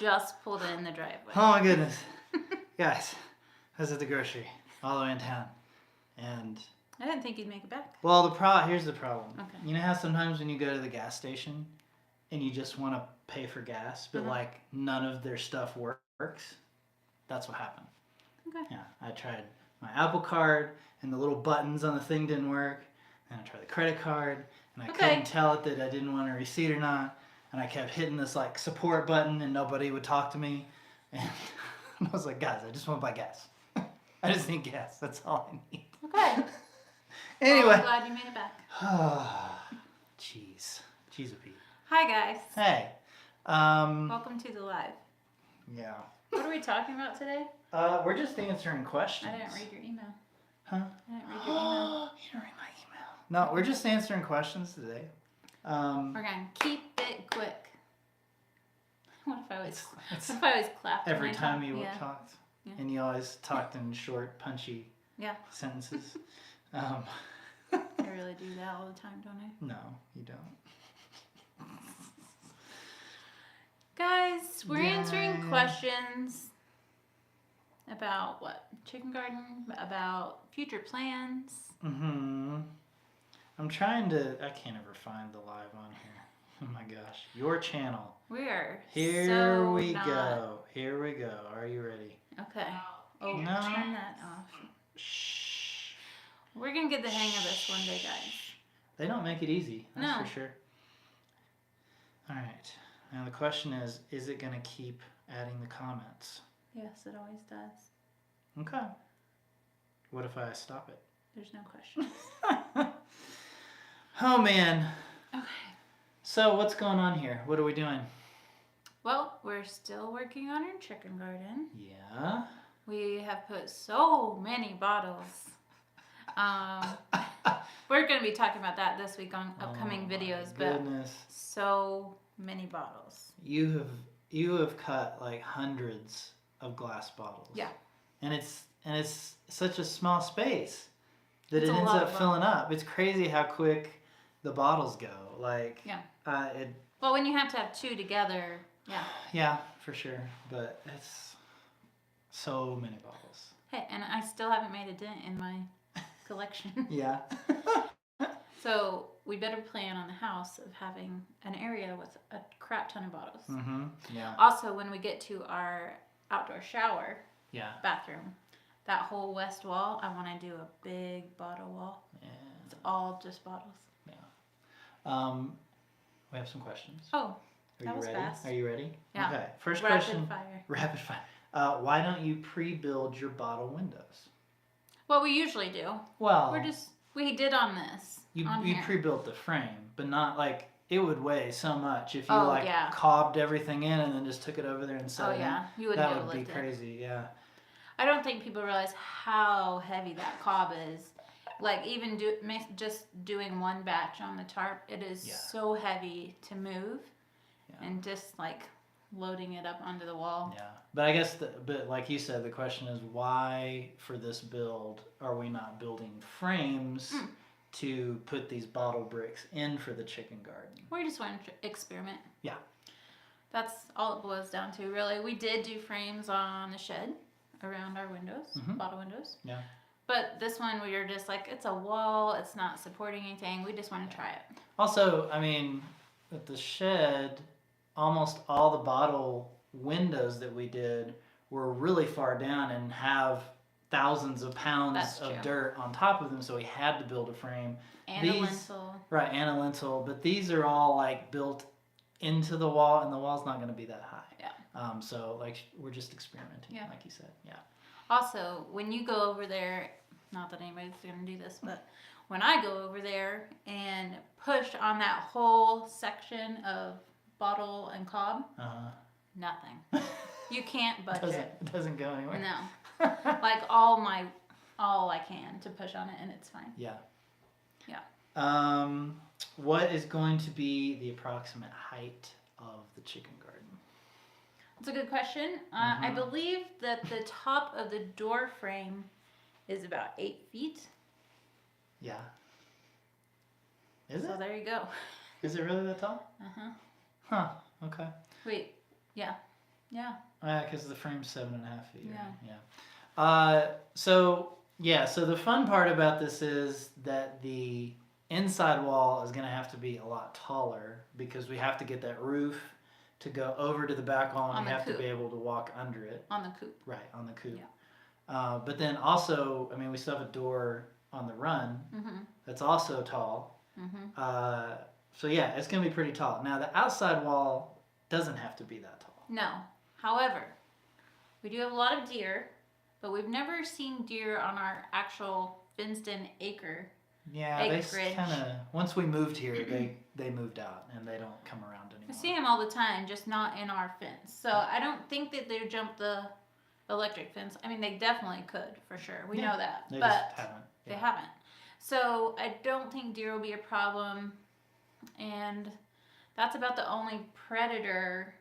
just pulled in the driveway. Oh my goodness. Guys, I was at the grocery all the way in town. And I didn't think you'd make it back. well, here's the problem. Okay. You know how sometimes when you go to the gas station and you just want to pay for gas, but like none of their stuff works? That's what happened. Okay. Yeah, I tried my Apple Card and the little buttons on the thing didn't work. And I tried the credit card and I couldn't tell it that I didn't want a receipt or not. And I kept hitting this like support button and nobody would talk to me. And I was like, guys, I just want to buy gas. I just need gas. That's all I need. Okay. Anyway. Well, I'm glad you made it back. Jeez. Jeez, Pete. Hi, guys. Hey. Welcome to the live. Yeah. What are we talking about today? We're just answering questions. I didn't read your email. Huh? I didn't read your email. You didn't read my email. No, we're just answering questions today. We're going to keep it quick. What if I always clapped every time you talked? Yeah. And you always talked in short, punchy sentences. I really do that all the time, don't I? No, you don't. Guys, we're answering questions about what? Chicken garden? About future plans? Mm-hmm. I'm trying to... I can't ever find the live on here. Oh my gosh. Your channel. We are Here we go. Here we go. Are you ready? Okay. Oh, no. Turn that off. Shh. We're going to get the hang of this one day, guys. They don't make it easy. That's for sure. All right. Now the question is it going to keep adding the comments? Yes, it always does. Okay. What if I stop it? There's no question. Oh, man. Okay. So what's going on here? What are we doing? Well, we're still working on our chicken garden. Yeah. We have put so many bottles. We're going to be talking about that this week on upcoming videos. But so many bottles. You have cut like hundreds of glass bottles. Yeah. And it's such a small space that it ends up filling up. It's crazy how quick the bottles go. Like well, when you have to have two together, yeah, for sure. But it's so many bottles. Hey, and I still haven't made a dent in my collection. Yeah. So we better plan on the house of having an area with a crap ton of bottles. Mm-hmm. Yeah. Also, when we get to our outdoor shower bathroom, that whole west wall, I want to do a big bottle wall. Yeah. It's all just bottles. Yeah. We have some questions. Oh, that was fast. Are you ready? Yeah. Okay. First Rapid question. Fire. Rapid fire. Why don't you pre-build your bottle windows? Well, we usually do. Well, we did on this. You pre-built the frame, but not like it would weigh so much if you cobbed everything in and then just took it over there and set it in. You wouldn't be able to That would lift be crazy. Yeah. I don't think people realize how heavy that cob is. Like even just doing one batch on the tarp, it is so heavy to move, and just like loading it up onto the wall. Yeah, but I guess, but like you said, the question is why for this build are we not building frames to put these bottle bricks in for the chicken garden? We just want to experiment. Yeah. That's all it boils down to, really. We did do frames on the shed around our windows, bottle windows. Yeah. But this one, we were just like, it's a wall. It's not supporting anything. We just want to try it. Also, I mean, with the shed, almost all the bottle windows that we did were really far down and have thousands of pounds of dirt on top of them. So we had to build a frame. And a lintel. Right, and a lintel. But these are all like built into the wall, and the wall's not going to be that high. Yeah. So like we're just experimenting, like you said. Yeah. Also, when you go over there, not that anybody's going to do this, but when I go over there and push on that whole section of bottle and cob, nothing. You can't budge it. It doesn't go anywhere. No. Like all I can to push on it, and it's fine. Yeah. Yeah. What is going to be the approximate height of the chicken garden? That's a good question. I believe that the top of the door frame is about 8 feet. Yeah. Is it? So there you go. Is it really that tall? Uh-huh. Huh. Okay. Wait. Yeah. Yeah. Because the frame's 7.5 feet. Yeah. So the fun part about this is that the inside wall is going to have to be a lot taller because we have to get that roof to go over to the back wall, and we have to be able to walk under it. On the coop. Right, on the coop. Yeah. But then also, I mean, we still have a door on the run that's also tall. So yeah, it's going to be pretty tall. Now, the outside wall doesn't have to be that tall. No. However, we do have a lot of deer, but we've never seen deer on our actual fenced-in acre. Yeah, they kind of, once we moved here, they moved out and they don't come around anymore. We see them all the time, just not in our fence. So I don't think that they jump the electric fence. I mean, they definitely could, for sure. We know that. They but just haven't. They haven't. So I don't think deer will be a problem. And that's about the only predator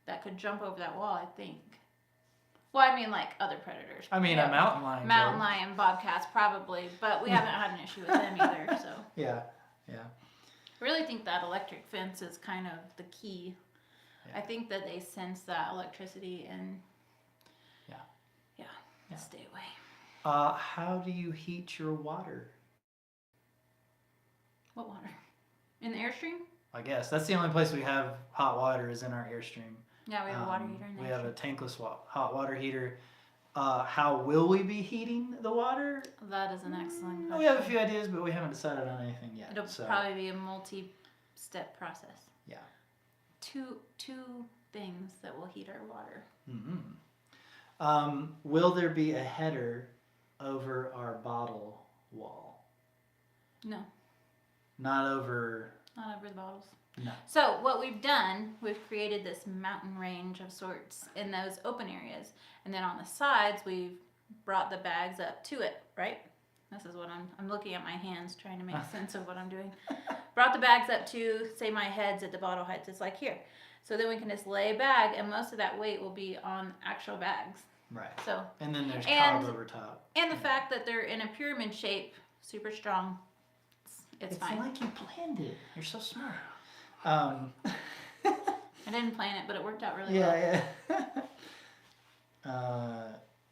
that could jump over that wall, I think. Well, I mean, like other predators. I mean, a mountain lion. Mountain lion, bobcats, probably. But we haven't had an issue with them either, so. Yeah. I really think that electric fence is kind of the key. Yeah. I think that they sense that electricity and stay away. How do you heat your water? What water? In the Airstream? I guess that's the only place we have hot water is in our Airstream. Yeah, we have a water heater in there. We have a tankless hot water heater. How will we be heating the water? That is an excellent question. We have a few ideas, but we haven't decided on anything yet. It'll probably be a multi-step process. Yeah. Two things that will heat our water. Will there be a header over our bottle wall? No. Not over the bottles. No. So what we've done, we've created this mountain range of sorts in those open areas. And then on the sides, we've brought the bags up to it, right? This is what I'm looking at my hands trying to make sense of what I'm doing. Brought the bags up to, say my head's at the bottle height, it's like here. So then we can just lay a bag, and most of that weight will be on actual bags. Right. So. And then there's cob over top. And the fact that they're in a pyramid shape, super strong, it's fine. It's like you planned it. You're so smart. I didn't plan it, but it worked out really well. Yeah.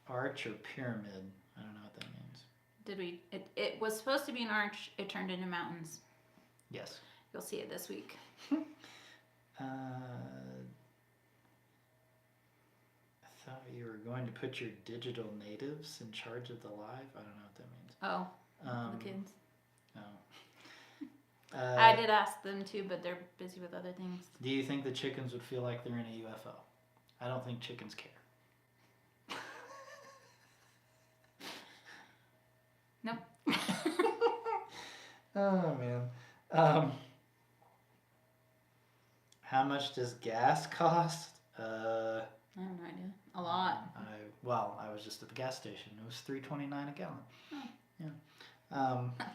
Arch or pyramid? I don't know what that means. Did we? It was supposed to be an arch. It turned into mountains. Yes. You'll see it this week. I thought you were going to put your digital natives in charge of the live. I don't know what that means. Oh, the kids. No. I did ask them too, but they're busy with other things. Do you think the chickens would feel like they're in a UFO? I don't think chickens care. Nope. Oh, man. How much does gas cost? I have no idea. A lot. I was just at the gas station. It was $3.29 a gallon. Oh. Yeah.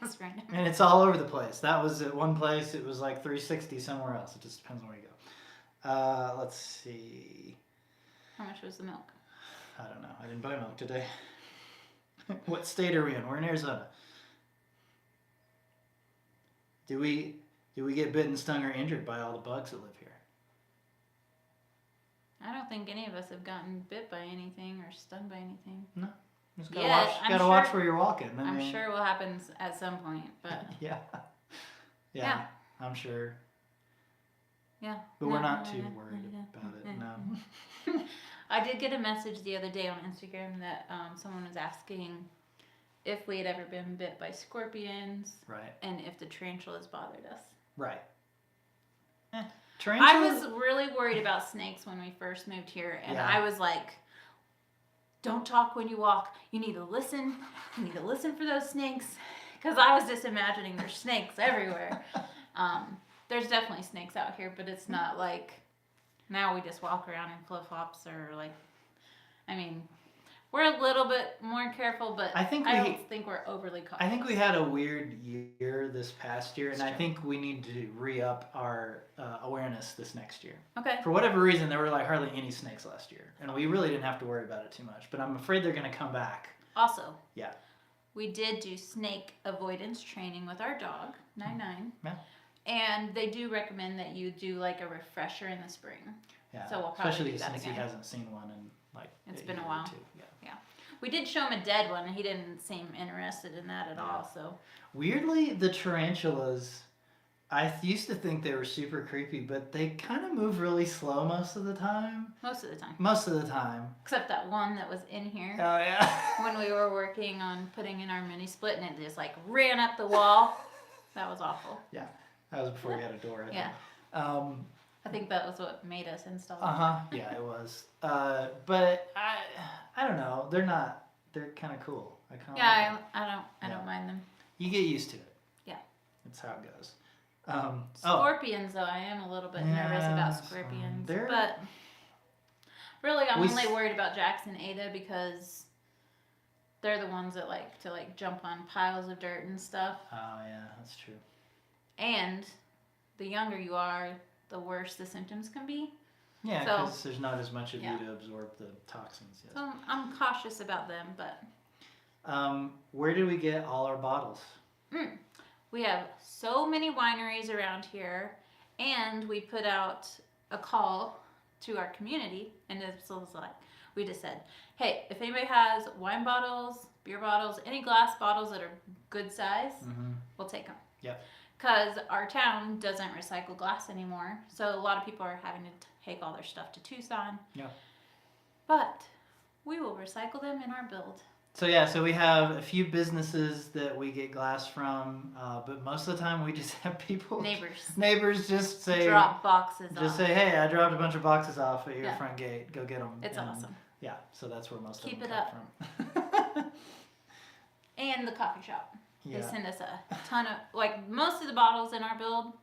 That's random. And it's all over the place. That was at one place. It was like $3.60 somewhere else. It just depends on where you go. Let's see. How much was the milk? I don't know. I didn't buy milk today. What state are we in? We're in Arizona. Do we get bitten, stung, or injured by all the bugs that live here? I don't think any of us have gotten bit by anything or stung by anything. No. Just gotta watch where you're walking. I'm sure it will happen at some point, but yeah, I'm sure. Yeah. But we're not too worried about it. No. I did get a message the other day on Instagram that someone was asking if we had ever been bit by scorpions, right? And if the tarantulas bothered us, right? I was really worried about snakes when we first moved here, and I was like, don't talk when you walk. You need to listen. You need to listen for those snakes. Because I was just imagining there's snakes everywhere. There's definitely snakes out here, but it's not like now we just walk around in flip-flops or like, I mean, we're a little bit more careful, but I don't think we're overly cautious. I think we had a weird year this past year, and I think we need to re-up our awareness this next year. Okay. For whatever reason, there were like hardly any snakes last year, and we really didn't have to worry about it too much, but I'm afraid they're going to come back. Also. Yeah. We did do snake avoidance training with our dog, 99. Yeah. And they do recommend that you do like a refresher in the spring. Yeah. So we'll probably especially do that since again. he hasn't seen one in like It's a been a year or while. two. Yeah. We did show him a dead one, and he didn't seem interested in that at all. So Weirdly, the tarantulas, I used to think they were super creepy, but they kind of move really slow most of the time. most of the time, Most of the time. except that one that was in here Oh yeah. when we were working on putting in our mini split, and it just like ran up the wall. That was awful. That was before you had a door. I think. Yeah. I think that was what made us install it. Yeah, it was. But I don't know. They're kind of cool. I kind of. Yeah, like I don't mind them. You get used to it. Yeah. That's how it goes. Scorpions, though, I am a little bit nervous about scorpions. But really, I'm only worried about Jax and Ada because they're the ones that like to like jump on piles of dirt and stuff. Oh yeah, that's true. And the younger you are, the worse the symptoms can be. Yeah, because there's not as much of you Yeah. to absorb the toxins. Yes. So I'm cautious about them, but Where do we get all our bottles? we have so many wineries around here, and we put out a call to our community, and it was like, we just said, hey, if anybody has wine bottles, beer bottles, any glass bottles that are good size, we'll take them. Yep. Because our town doesn't recycle glass anymore, so a lot of people are having to take all their stuff to Tucson. Yeah. But we will recycle them in our build. So we have a few businesses that we get glass from, but most of the time we just have people, neighbors just say, drop boxes off. Just say, hey, I dropped a bunch of boxes off at your front gate. Go get them. It's awesome. Yeah, so that's where most Keep of them it come from. And the coffee shop. Yeah. They send us a ton of, like, most of the bottles in our build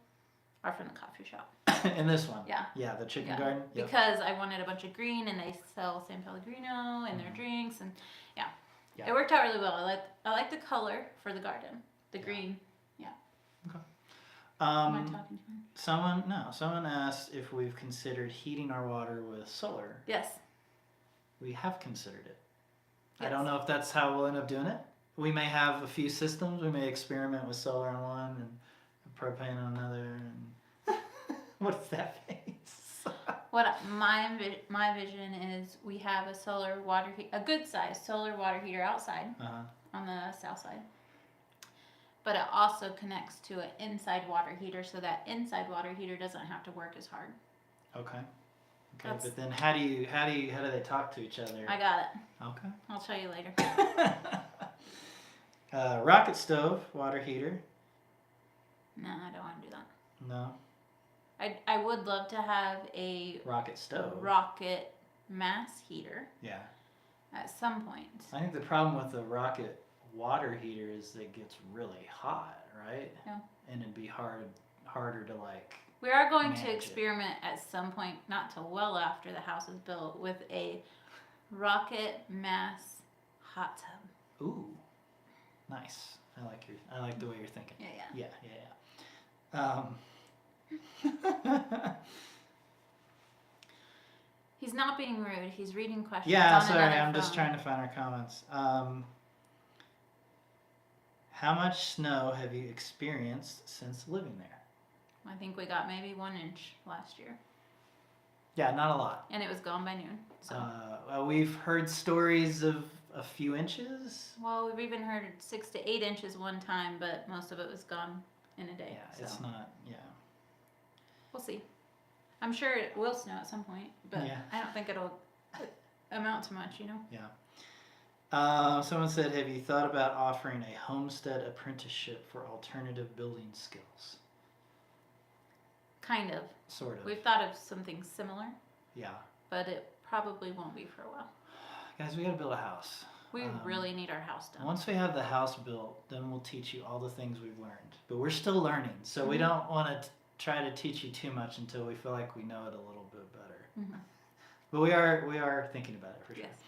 are from the coffee shop. And this one. Yeah. Yeah, the chicken garden. Yep. Because I wanted a bunch of green, and they sell San Pellegrino in their drinks, and yeah. It worked out really well. I like the color for the garden. The green. Yeah. Okay. Am I talking to him? Someone asked if we've considered heating our water with solar. Yes. We have considered it. Yes. I don't know if that's how we'll end up doing it. We may have a few systems. We may experiment with solar on one and propane on another. And what's that face? What my vision is, we have a good size solar water heater outside on the south side. But it also connects to an inside water heater, so that inside water heater doesn't have to work as hard. Okay. But then how do they talk to each other? I got it. Okay. I'll show you later. Rocket stove, water heater. No, I don't want to do that. No. I would love to have a rocket stove. Rocket mass heater. Yeah. At some point. I think the problem with the rocket water heater is that it gets really hot, right? Yeah. And it'd be harder to like. We are going to experiment at some point, not till well after the house is built, with a rocket mass hot tub. Ooh, nice. I like the way you're thinking. Yeah. He's not being rude. He's reading questions. Yeah, on sorry. I'm phone. just trying to find our comments. How much snow have you experienced since living there? I think we got maybe 1 inch last year. Yeah, not a lot. And it was gone by noon. So. We've heard stories of a few inches. Well, we've even heard 6 to 8 inches one time, but most of it was gone in a day. Yeah, so. It's not. Yeah. We'll see. I'm sure it will snow at some point, but I don't think it'll amount to much, Yeah. Someone said, have you thought about offering a homestead apprenticeship for alternative building skills? Kind of. Sort of. We've thought of something similar. Yeah. But it probably won't be for a while. Guys, we gotta build a house. We really need our house done. Once we have the house built, then we'll teach you all the things we've learned. But we're still learning, so we don't want to try to teach you too much until we feel like we know it a little bit better. But we are thinking about it for sure. Yes.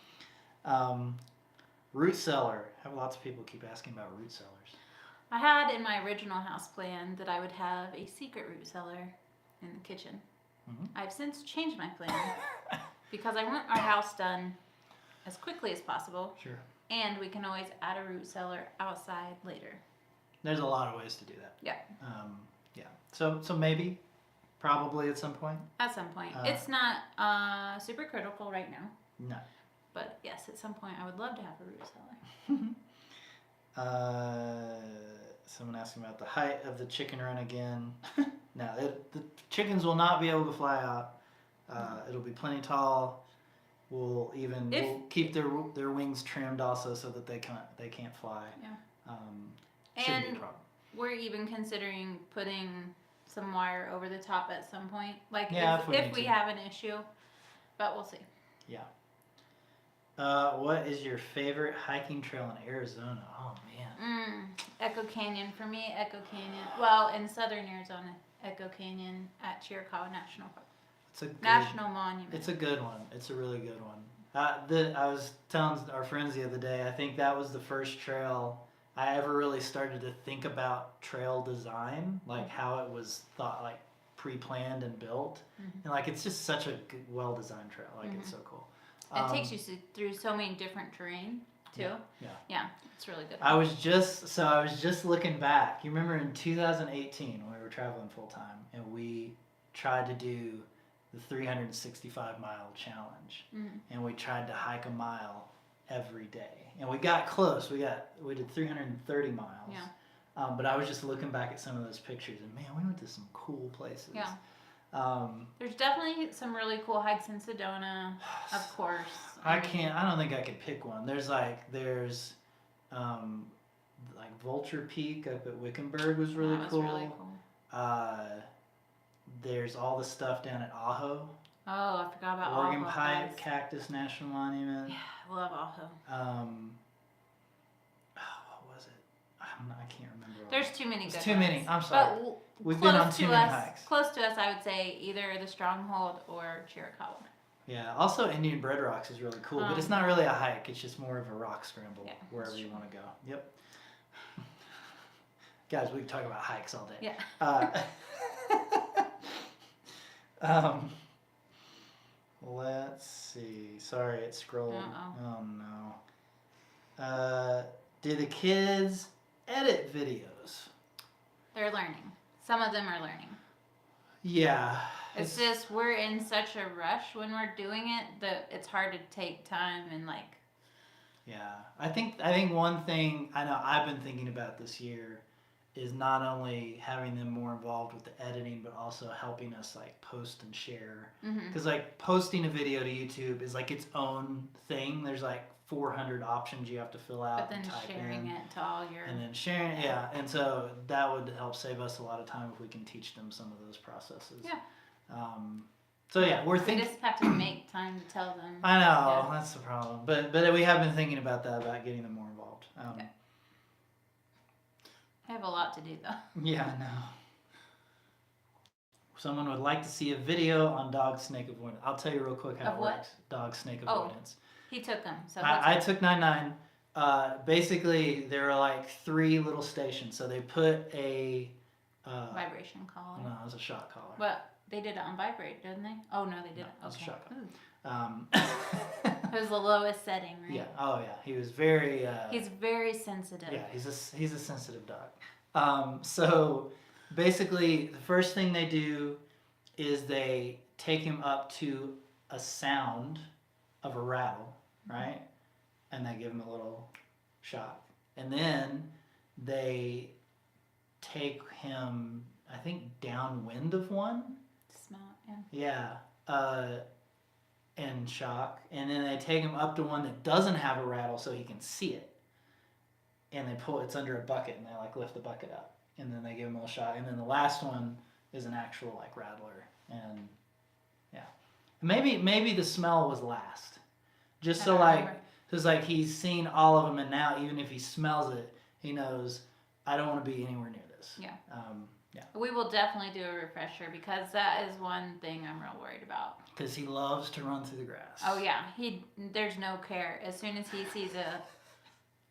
Root cellar. I have lots of people keep asking about root cellars. I had in my original house plan that I would have a secret root cellar in the kitchen. I've since changed my plan because I want our house done as quickly as possible. Sure. And we can always add a root cellar outside later. There's a lot of ways to do that. Yeah. Yeah. So maybe probably at some point. At some point. It's not super critical right now. No. But yes, at some point I would love to have a root cellar. Someone asking about the height of the chicken run again. No, the chickens will not be able to fly out. It'll be plenty tall. We'll keep their wings trimmed also so that they can't fly. Yeah. Shouldn't be a problem. We're even considering putting some wire over the top at some point. Like if we have an issue, but we'll see. Yeah. What is your favorite hiking trail in Arizona? Oh man. Echo Canyon for me. Echo Canyon. Well, in southern Arizona, Echo Canyon at Chiricahua National Park. It's a National Monument. It's a good one. It's a really good one. I was telling our friends the other day. I think that was the first trail I ever really started to think about trail design, like how it was thought, like pre-planned and built, and like it's just such a well-designed trail. Like it's so cool. It takes you through so many different terrain too. Yeah, it's really good. I was just looking back. You remember in 2018 when we were traveling full time and we tried to do the 365 mile challenge, and we tried to hike a mile every day, and we got close. We did 330 miles. Yeah. But I was just looking back at some of those pictures, and man, we went to some cool places. Yeah. There's definitely some really cool hikes in Sedona, of course. I don't think I could pick one. There's Vulture Peak up at Wickenburg was really cool. Really cool. There's all the stuff down at Ajo. Oh, I forgot about Oregon Ajo. Pipe Cactus National Monument. Yeah, I love Ajo. What was it? I can't remember. There's too many good There's too ones. many. I'm sorry. But we've been on too many hikes. Close to us, I would say either the Stronghold or Chiricahua. Yeah. Also, Indian Bread Rocks is really cool, but it's not really a hike. It's just more of a rock scramble wherever you want to go. Yep. Guys, we can talk about hikes all day. Yeah. Let's see. Sorry, it scrolled. Uh-oh. Oh no. Do the kids edit videos? They're learning. Some of them are learning. Yeah. It's just we're in such a rush when we're doing it that it's hard to take time and like. Yeah, I think one thing I know I've been thinking about this year is not only having them more involved with the editing, but also helping us like post and share. Because like posting a video to YouTube is like its own thing. There's like 400 options you have to fill out. But then sharing it to all your. And then sharing, and so that would help save us a lot of time if we can teach them some of those processes. Yeah. So yeah, we're thinking. We just have to make time to tell them. I know that's the problem, but we have been thinking about that, about getting them more involved. I have a lot to do though. Yeah, I know. Someone would like to see a video on dog snake avoidance. I'll tell you real quick how it works. Dog snake avoidance. He took them. So I took 9-9. Basically, there are like 3 little stations. So they put a vibration collar. No, it was a shock collar. But they did it on vibrate, didn't they? Oh no, they didn't. No, it was a shock collar. It was the lowest setting, right? Yeah. Oh yeah. He was very. He's very sensitive. Yeah, he's a sensitive dog. So basically, the first thing they do is they take him up to a sound of a rattle, right? And they give him a little shock, and then they take him, I think, downwind of one. Smell it, yeah. Yeah. And shock, and then they take him up to one that doesn't have a rattle so he can see it, and they pull it's under a bucket, and they like lift the bucket up, and then they give him a little shock, and then the last one is an actual like rattler, and yeah, maybe the smell was last, just so like because like he's seen all of them, and now even if he smells it, he knows I don't want to be anywhere near this. Yeah. Yeah. We will definitely do a refresher because that is one thing I'm real worried about. Because he loves to run through the grass. Oh yeah, there's no care. As soon as he sees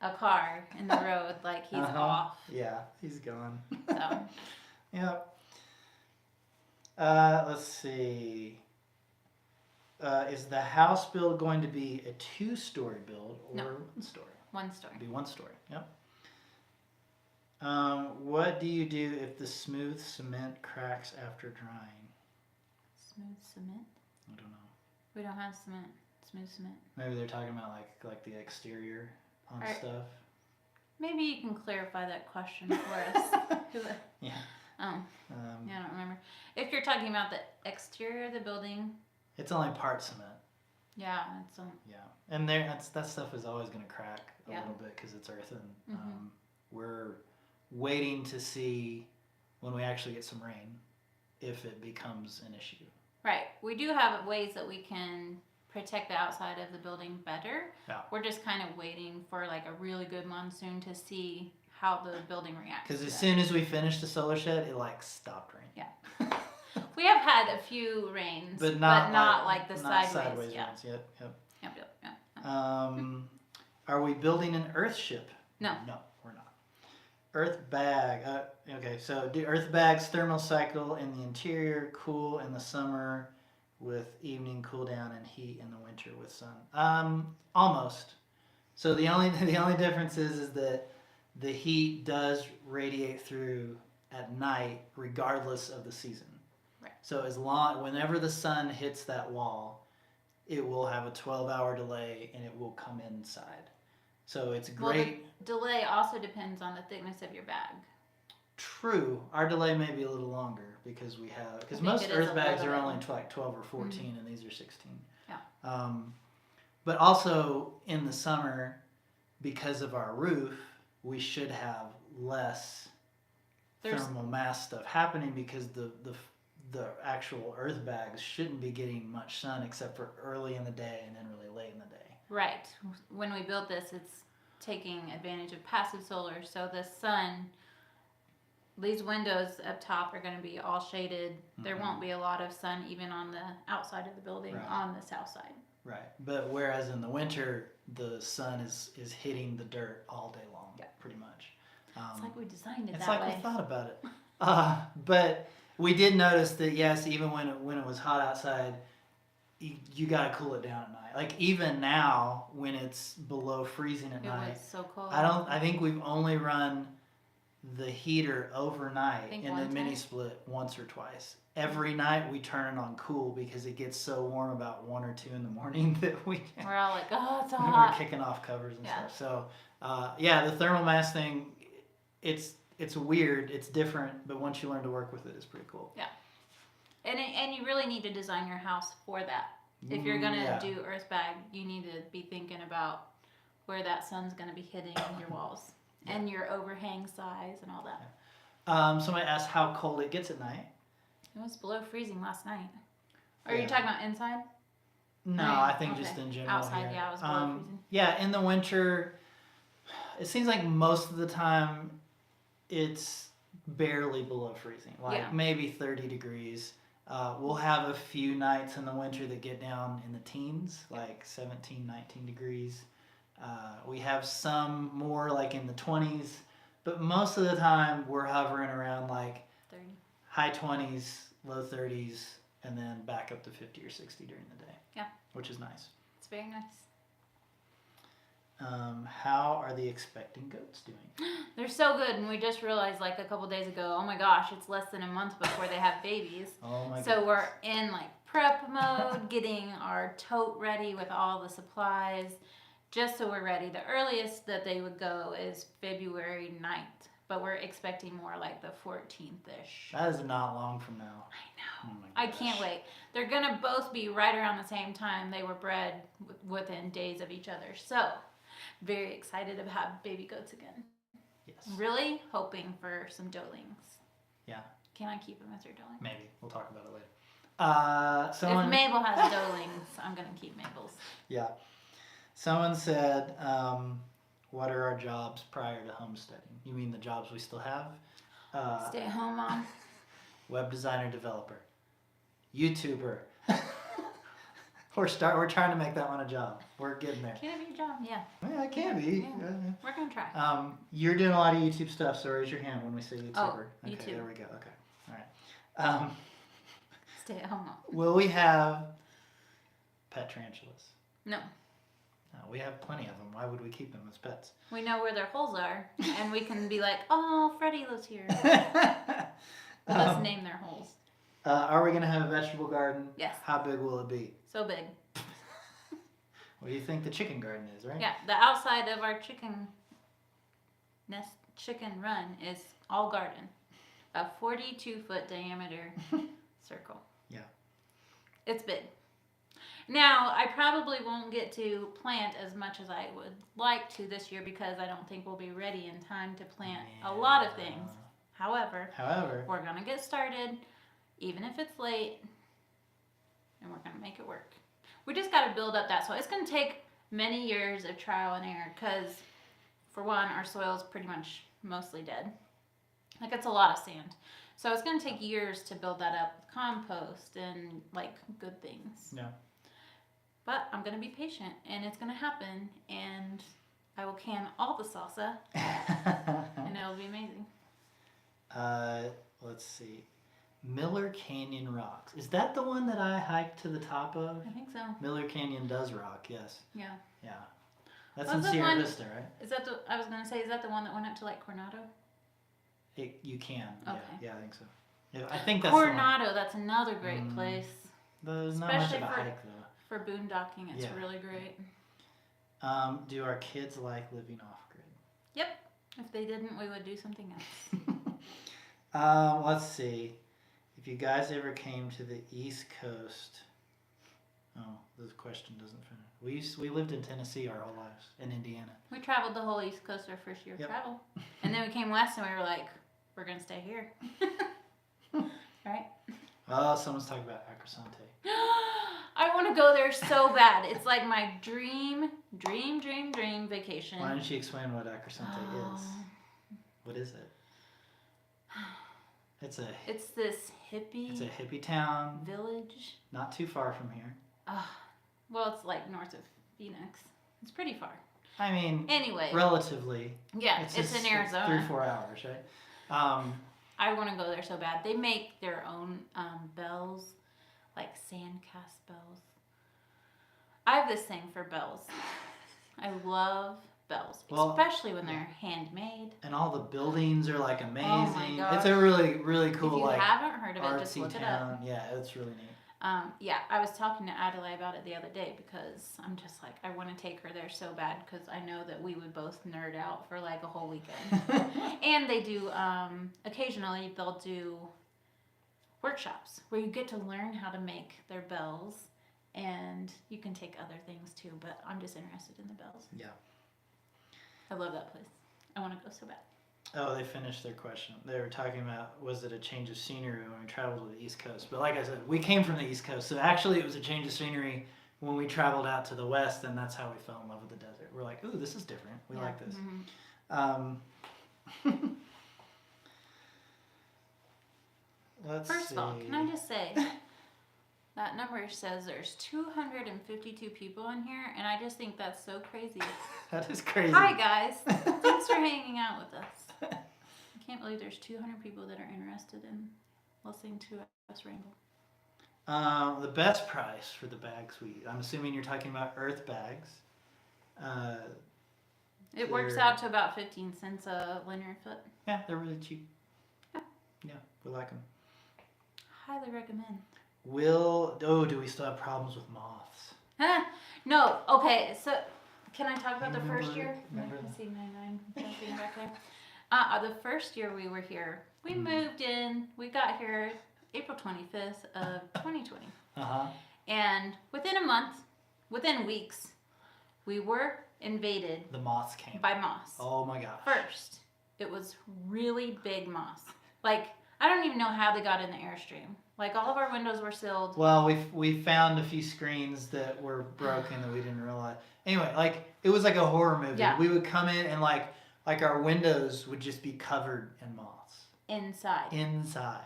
a car in the road, like he's off. Yeah, he's gone. So. Yep. Let's see. Is the house build going to be a 2-story build or 1 story? 1 story. It'll be 1 story. Yep. What do you do if the smooth cement cracks after drying? Smooth cement? I don't know. We don't have cement. Smooth cement. Maybe they're talking about like the exterior on stuff. Maybe you can clarify that question for us. Yeah. Yeah, I don't remember. If you're talking about the exterior of the building. It's only part cement. Yeah, it's Yeah, and that stuff is always going to crack a little bit because it's earthen. We're waiting to see when we actually get some rain if it becomes an issue. Right. We do have ways that we can protect the outside of the building better. Yeah. We're just kind of waiting for like a really good monsoon to see how the building reacts. Because as soon as we finished the solar shed, it like stopped raining. Yeah. We have had a few rains, but not like the sideways rains yet. Yep. Are we building an earth ship? No, we're not. Earthbag. Okay, so do Earthbags thermal cycle in the interior, cool in the summer, with evening cool down and heat in the winter with sun. Almost. So the only difference is that the heat does radiate through at night, regardless of the season. Right. So whenever the sun hits that wall, it will have a 12-hour delay and it will come inside. So it's great. Well, the delay also depends on the thickness of your bag. True. Our delay may be a little longer because most Earthbags are only like 12 or 14 and these are 16. Yeah. But also in the summer, because of our roof, we should have less thermal mass stuff happening because the actual Earthbags shouldn't be getting much sun except for early in the day and then really late in the day. Right. When we built this, it's taking advantage of passive solar. So the sun, these windows up top are going to be all shaded. There won't be a lot of sun even on the outside of the building on the south side. Right. But whereas in the winter, the sun is hitting the dirt all day long, pretty much. It's like we designed it it's that like way. We thought about it. But we did notice that, yes, even when it was hot outside, you got to cool it down at night. Like even now when it's below freezing at night. It was so cold. I think we've only run the heater overnight in the mini split once or twice. Every night we turn it on cool because it gets so warm about 1 or 2 in the morning that we're all like, oh, it's so hot. We're kicking off covers and stuff. So the thermal mass thing, it's weird, it's different, but once you learn to work with it, it's pretty cool. Yeah. And you really need to design your house for that. If you're going to do Earthbag, you need to be thinking about where that sun's going to be hitting your walls and your overhang size and all that. Somebody asked how cold it gets at night. It was below freezing last night. Are you talking about inside? No, I think just in general. Outside, it was below freezing. Yeah, in the winter, it seems like most of the time it's barely below freezing. Like maybe 30 degrees. We'll have a few nights in the winter that get down in the teens, like 17, 19 degrees. We have some more like in the 20s, but most of the time we're hovering around like 30. High 20s, low 30s, and then back up to 50 or 60 during the day. Yeah. Which is nice. It's very nice. How are the expecting goats doing? They're so good, and we just realized like a couple days ago, oh my gosh, it's less than a month before they have babies. Oh my goodness. So we're in like prep mode, getting our tote ready with all the supplies, just so we're ready. The earliest that they would go is February 9th, but we're expecting more like the 14th-ish. That is not long from now. I know. Oh I can't wait. They're going to both be right around the same time. They were bred within days of each other. So very excited to have baby goats again. Yes. Really hoping for some doelings. Yeah. Can I keep them as your doeling? Maybe. We'll talk about it later. If Mabel has doelings, I'm going to keep Mabel's. Yeah. Someone said, what are our jobs prior to homesteading? You mean the jobs we still have? Stay-at-home mom. Web designer, developer. YouTuber. We're trying to make that one a job. We're getting there. Can it be a job? Yeah. Yeah, it can be. Yeah. We're going to try. You're doing a lot of YouTube stuff, so raise your hand when we say YouTuber. Oh, okay, YouTube. There we go. Okay. All right. Stay-at-home mom. Will we have pet tarantulas? No. No, we have plenty of them. Why would we keep them as pets? We know where their holes are, and we can be like, oh, Freddie lives here. Let's name their holes. Are we gonna have a vegetable garden? Yes. How big will it be? So big. What do you think the chicken garden is, right? Yeah, the outside of our chicken run is all garden. A 42-foot diameter circle. Yeah. It's big. Now, I probably won't get to plant as much as I would like to this year because I don't think we'll be ready in time to plant a lot of things. However, we're going to get started, even if it's late, and we're going to make it work. We just got to build up that soil. It's going to take many years of trial and error because, for one, our soil is pretty much mostly dead. Like, it's a lot of sand. So it's going to take years to build that up with compost and, like, good things. Yeah. But I'm going to be patient, and it's going to happen, and I will can all the salsa, and it'll be amazing. Let's see. Miller Canyon Rocks. Is that the one that I hiked to the top of? I think so. Miller Canyon does rock, yes. Yeah. Yeah. That's Was in the Sierra one- Vista, right? Is that the, I was going to say, is that the one that went up to, like, Coronado? You can. Okay. Yeah, I think so. Yeah, I think that's the one. Coronado, that's another great place. There's not much Especially of a for- hike, though. For boondocking, it's Yeah. really great. Do our kids like living off-grid? Yep. If they didn't, we would do something else. Let's see. If you guys ever came to the East Coast, this question doesn't finish. We lived in Tennessee our whole lives, in Indiana. We traveled the whole East Coast our first year of travel. And then we came west and we were like, we're going to stay here. Right? Oh, someone's talking about Acrosante. I want to go there so bad. It's like my dream vacation. Why don't you explain what Acrosante is? What is it? It's this hippie. It's a hippie town. Village. Not too far from here. Well, it's like north of Phoenix. It's pretty far. I mean, anyway. Relatively. Yeah, it's in Arizona. 3-4 hours, right? I want to go there so bad. They make their own bells, like sandcast bells. I have this thing for bells. I love bells, especially when they're handmade. And all the buildings are like amazing. Oh my gosh. It's a really, really cool, if you like, haven't heard of it, just artsy look it town. up. Yeah, it's really neat. Yeah, I was talking to Adelaide about it the other day because I'm just like, I want to take her there so bad because I know that we would both nerd out for like a whole weekend. And they do, occasionally they'll do workshops where you get to learn how to make their bells, and you can take other things too, but I'm just interested in the bells. Yeah. I love that place. I want to go so bad. Oh, they finished their question. They were talking about, was it a change of scenery when we traveled to the East Coast? But like I said, we came from the East Coast, so actually it was a change of scenery when we traveled out to the West, and that's how we fell in love with the desert. We're like, ooh, this is different. We like this. Mm-hmm. Let's First see. of all, can I just say, that number says there's 252 people in here, and I just think that's so crazy. That is crazy. Hi, guys. Thanks for hanging out with us. I can't believe there's 200 people that are interested in listening to us ramble. The best price for the bags I'm assuming you're talking about Earthbags. It works out to about 15 cents a linear foot. Yeah, they're really cheap. Yeah. Yeah, we like them. Highly recommend. Do we still have problems with moths? No. Okay, so can I talk about the Remember- first year? remember I can that? see 99 jumping back there. The first year we were here, we moved in. We got here April 25th of 2020. And within a month, within weeks, we were invaded The moths came. by moths. Oh my gosh. First, it was really big moths. Like, I don't even know how they got in the Airstream. Like, all of our windows were sealed. Well, we found a few screens that were broken that we didn't realize. Anyway, like, it was like a horror movie. Yeah. We would come in and like our windows would just be covered in moths. Inside. Inside.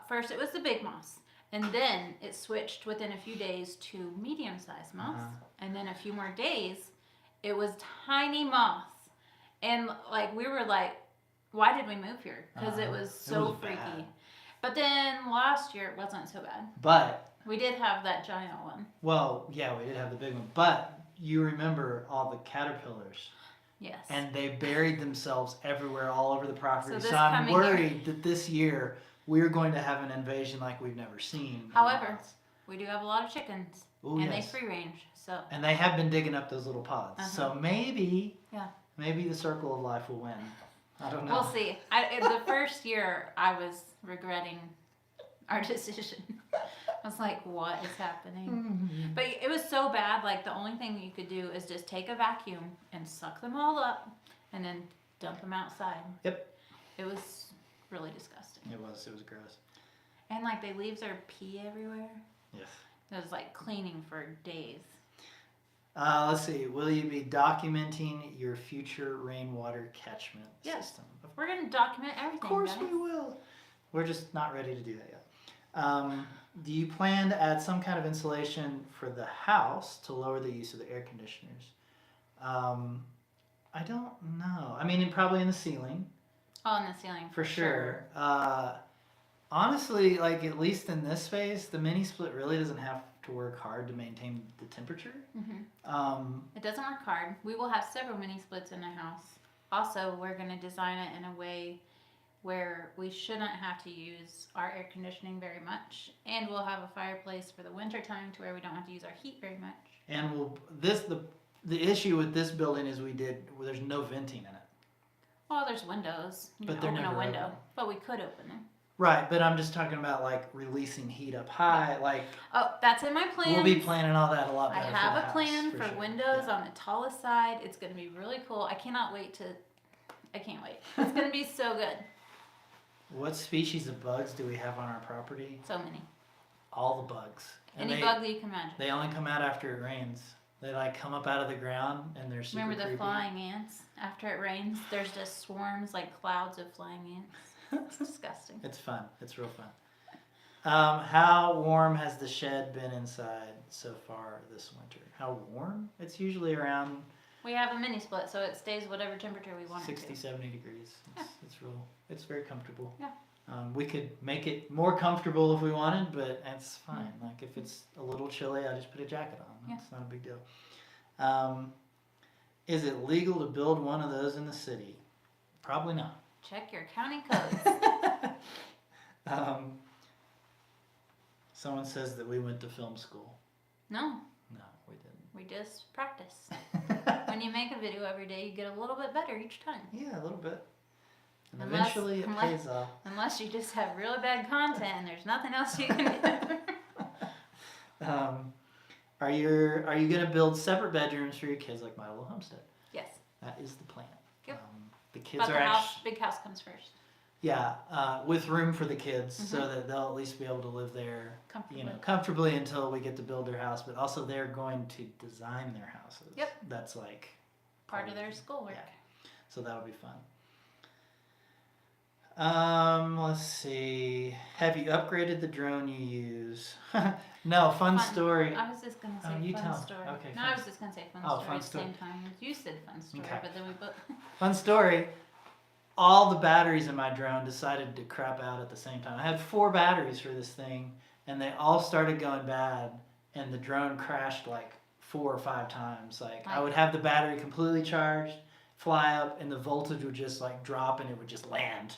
First, it was the big moths. And then it switched within a few days to medium-sized moths. And then a few more days, it was tiny moths. And, like, we were like, why did we move here? Because it was so freaky. Bad. But then last year, it wasn't so bad. But We did have that giant one. well, yeah, we did have the big one. But you remember all the caterpillars. Yes. And they buried themselves everywhere, all over the property. So this So I'm coming worried that this year we're going to have an invasion like we've never seen. However, we do have a lot of chickens, Ooh, and yes. they free range, so. And they have been digging up those little pods, so maybe the circle of life will win. I don't know. We'll see. The first year, I was regretting our decision. I was like, what is happening? But it was so bad, like the only thing you could do is just take a vacuum and suck them all up and then dump them outside. Yep. It was really disgusting. It was gross. And like they leave their pee everywhere. Yes. It was like cleaning for days. Let's see. Will you be documenting your future rainwater catchment system? We're going to document everything. Of course we will. We're just not ready to do that yet. Do you plan to add some kind of insulation for the house to lower the use of the air conditioners? I don't know. I mean, probably in the ceiling. Oh, in the ceiling. For sure. Honestly, like at least in this space, the mini split really doesn't have to work hard to maintain the temperature. It doesn't work hard. We will have several mini splits in the house. Also, we're going to design it in a way where we shouldn't have to use our air conditioning very much, and we'll have a fireplace for the winter time to where we don't have to use our heat very much. And the issue with this building is there's no venting in it. Well, there's windows. You But can they're open a never window, open. but we could open them. Right, but I'm just talking about like releasing heat up high. Like Oh, that's in my plan. we'll be planning all that a lot I better. have for a the plan house, for sure. windows on the tallest side. It's going to be really cool. I can't wait. It's going to be so good. What species of bugs do we have on our property? So many. All the bugs. And Any bug that you can imagine. They only come out after it rains. They like come up out of the ground and they're super Remember the creepy. flying ants? After it rains, there's just swarms, like clouds of flying ants. It's disgusting. It's fun. It's real fun. How warm has the shed been inside so far this winter? How warm? It's usually around We have a mini split, so it stays whatever temperature we want 60, it to. 70 degrees. It's very comfortable. Yeah. We could make it more comfortable if we wanted, but it's fine. Like if it's a little chilly, I just put a jacket on. It's not a big deal. Is it legal to build one of those in the city? Probably not. Check your county codes. Someone says that we went to film school. No, No, we didn't. we just practice. When you make a video every day, you get a little bit better each time. Yeah, a little bit. And Unless- eventually it pays off. Unless you just have really bad content and there's nothing else you can do. Are you gonna build separate bedrooms for your kids like My Little Homestead? Yes. That is the plan. Yep. The kids But are the actually big house comes first. with room for the kids so that they'll at least be able to live there, Comfortably. comfortably until we get to build their house. But also they're going to design their houses. Yep. That's like Part of their schoolwork. Yeah. So that'll be fun. Let's see. Have you upgraded the drone you use? No, fun story. I was just gonna say you fun tell. story. Okay, No, fun I was just gonna say fun Oh, story fun at the story. same time. You said fun story, Okay. but then we both. Fun story. All the batteries in my drone decided to crap out at the same time. I had 4 batteries for this thing, and they all started going bad, and the drone crashed like 4 or 5 times. Like I would have the battery completely charged, fly up, and the voltage would just like drop, and it would just land.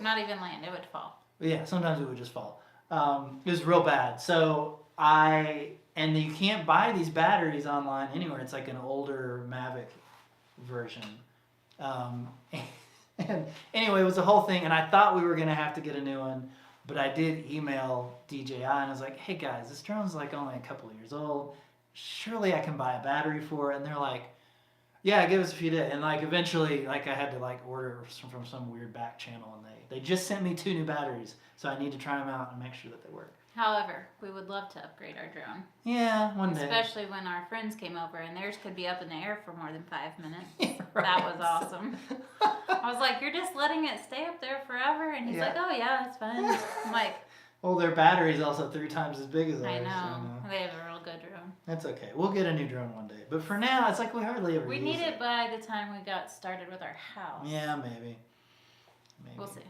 Not even land, it would fall. But yeah, sometimes it would just fall. It was real bad. So and you can't buy these batteries online anywhere. It's like an older Mavic version. And anyway, it was a whole thing, and I thought we were gonna have to get a new one, but I did email DJI and I was like, "Hey guys, this drone's like only a couple of years old. Surely I can buy a battery for it." And they're like, "Yeah, give us a few days." And like eventually, like I had to like order from some weird back channel, and they just sent me 2 new batteries, so I need to try them out and make sure that they work. However, we would love to upgrade our drone. Yeah, one day. Especially when our friends came over and theirs could be up in the air for more than 5 minutes. Right. That was awesome. I was like, "You're just letting it stay up there forever?" And he's like, "Oh yeah, it's fine." I'm like, Well, their battery's also 3 times as big as ours. I know. So They have a real good drone. that's okay. We'll get a new drone one day. But for now, it's like we hardly ever We use need it by the time we got started with our house. Yeah, maybe. We'll see.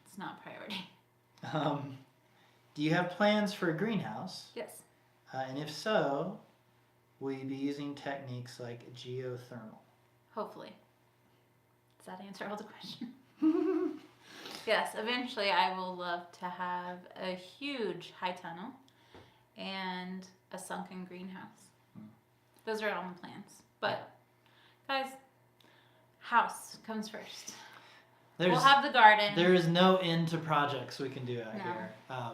It's not a priority. Do you have plans for a greenhouse? Yes. And if so, will you be using techniques like geothermal? Hopefully. Does that answer all the questions? Yes, eventually I will love to have a huge high tunnel and a sunken greenhouse. Those are on the plans. But, guys, house comes first. We'll have the garden. There is no end to projects we can do out No. here.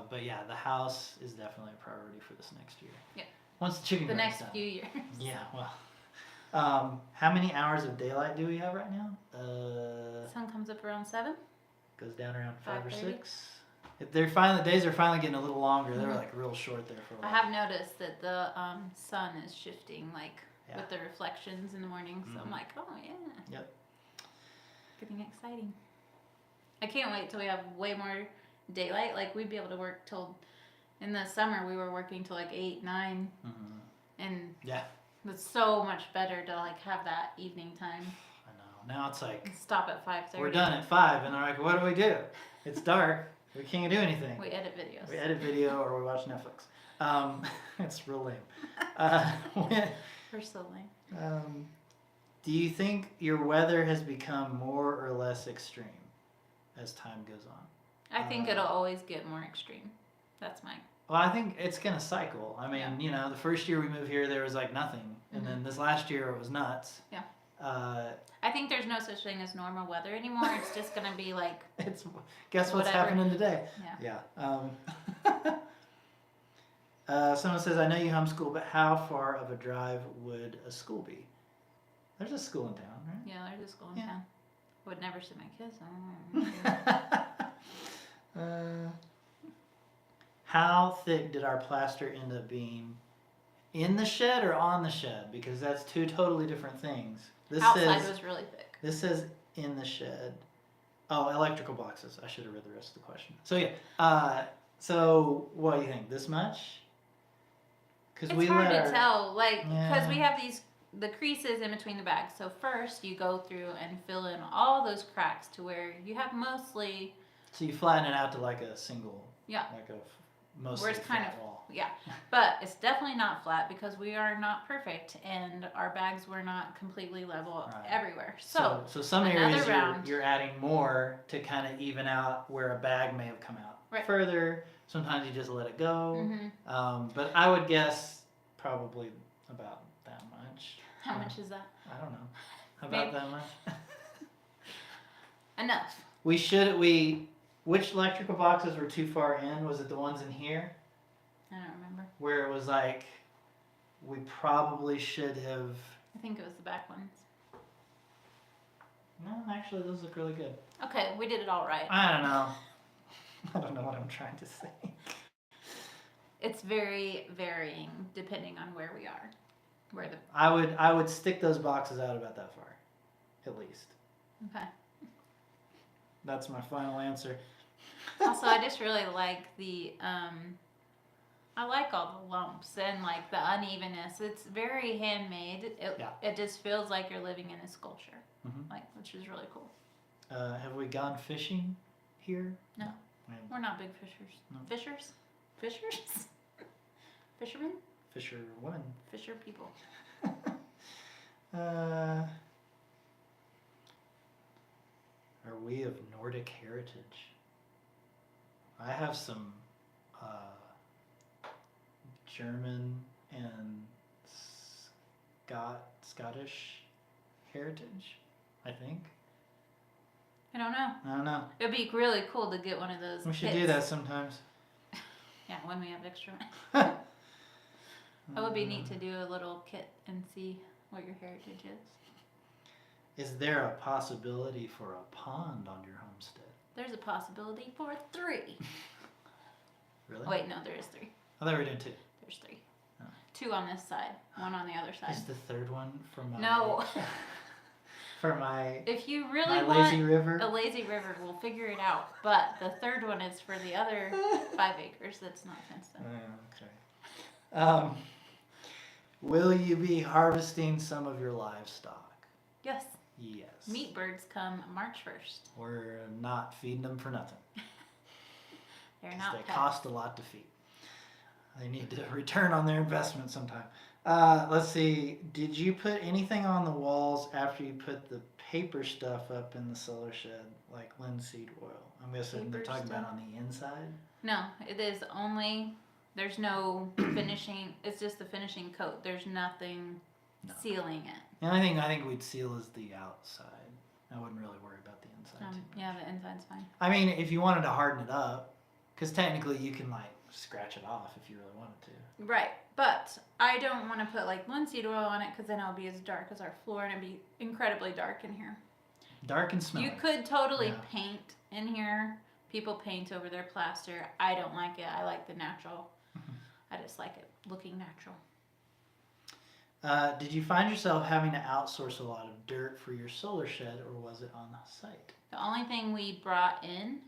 But yeah, the house is definitely a priority for this next year. Yeah. Once the chicken The garden's next done. few years. Yeah, well. How many hours of daylight do we have right now? Sun comes up around 7. Goes down around 5 or 5:30. 6. The days are finally getting a little longer. They were Mhm. like real short there for a I while. have noticed that the sun is shifting, like Yeah. with the reflections in the morning. So I'm Mhm. like, oh yeah. Yep. Getting exciting. I can't wait till we have way more daylight. Like we'd be able to work till in the summer. We were working till like 8, 9, Mhm. and Yeah. it's so much better to like have that evening time. I know. Now it's like And stop at 5:30. we're done at 5, and they're like, "What do we do? It's dark. We can't do anything. We edit videos. We edit video or we watch Netflix." It's real lame. We're so lame. Do you think your weather has become more or less extreme as time goes on? I think it'll always get more extreme. That's my. Well, I think it's gonna cycle. I mean, Yeah. you know, the first year we moved here, there was like nothing, and then this last year it was nuts. Yeah. Uh, I think there's no such thing as normal weather anymore. It's just gonna be like, it's guess what's Whatever. happening today? yeah. Someone says, "I know you homeschool, but how far of a drive would a school be?" There's a school in town, right? Yeah, they're just going Yeah. down. Would never send my kids. How thick did our plaster end up being? In the shed or on the shed? Because that's two totally different things. Outside was really thick. This says in the shed. Oh, electrical boxes. I should have read the rest of the question. So yeah. So what do you think? This much? Because It's hard to tell, like, because we Yeah. have the creases in between the bags. So first you go through and fill in all those cracks to where you have mostly, So you flatten it out to like a single. Yeah. Like a mostly where it's kind flat of, wall. yeah. But it's definitely not flat because we are not perfect and our bags were not completely level Right. everywhere. So So some another areas round. you're adding more to kind of even out where a bag may have come out Right. further. Sometimes you just let it go. mhm. But I would guess probably about that much. How much is that? I don't know. About Maybe. that much. Enough. Which electrical boxes were too far in? Was it the ones in here? I don't remember. Where it was like, we probably should have. I think it was the back ones. No, actually, those look really good. Okay, we did it all right. I don't know. I don't know what I'm trying to say. It's very varying depending on where we are. Where the I would stick those boxes out about that far, at least. okay. That's my final answer. Also, I just really like the I like all the lumps and like the unevenness. It's very handmade. It just feels like you're living in a sculpture, Mhm. like, which is really cool. Have we gone fishing here? No. We're not big fishers. No. Fishers? Fishermen? Fisher woman. Fisher people. Are we of Nordic heritage? I have some German and Scottish heritage, I think. I don't know. I don't know. It'd be really cool to get one of those. We should kits. do that sometimes. Yeah, when we have extra. That would be neat to do a little kit and see what your heritage is. Is there a possibility for a pond on your homestead? There's a possibility for 3. Really? Wait, no, there is 3. I thought we were doing 2. There's 3. Oh. 2 on this side, 1 on the other side. Is the third one for my... No. For my... If you really my want lazy river? a lazy river, we'll figure it out. But the third one is for the other 5 acres that's not fenced in. Okay. Will you be harvesting some of your livestock? Yes. Yes. Meat birds come March 1st. We're not feeding them for nothing. They're 'Cause not they pets. cost a lot to feed. They need to return on their investment sometime. Let's see. Did you put anything on the walls after you put the paper stuff up in the solar shed, like linseed oil? I'm guessing they're Paper talking about stuff? on the inside. No, it is only. There's no finishing. It's just the finishing coat. There's nothing No. sealing it. The only thing I think we'd seal is the outside. I wouldn't really worry about the inside too much. Yeah, the inside's fine. I mean, if you wanted to harden it up, because technically you can like scratch it off if you really wanted to. Right, but I don't want to put like linseed oil on it because then it'll be as dark as our floor and it'd be incredibly dark in here. Dark and smelly. You could totally Yeah. paint in here. People paint over their plaster. I don't like it. I like the natural. I just like it looking natural. Did you find yourself having to outsource a lot of dirt for your solar shed, or was it on site? The only thing we brought in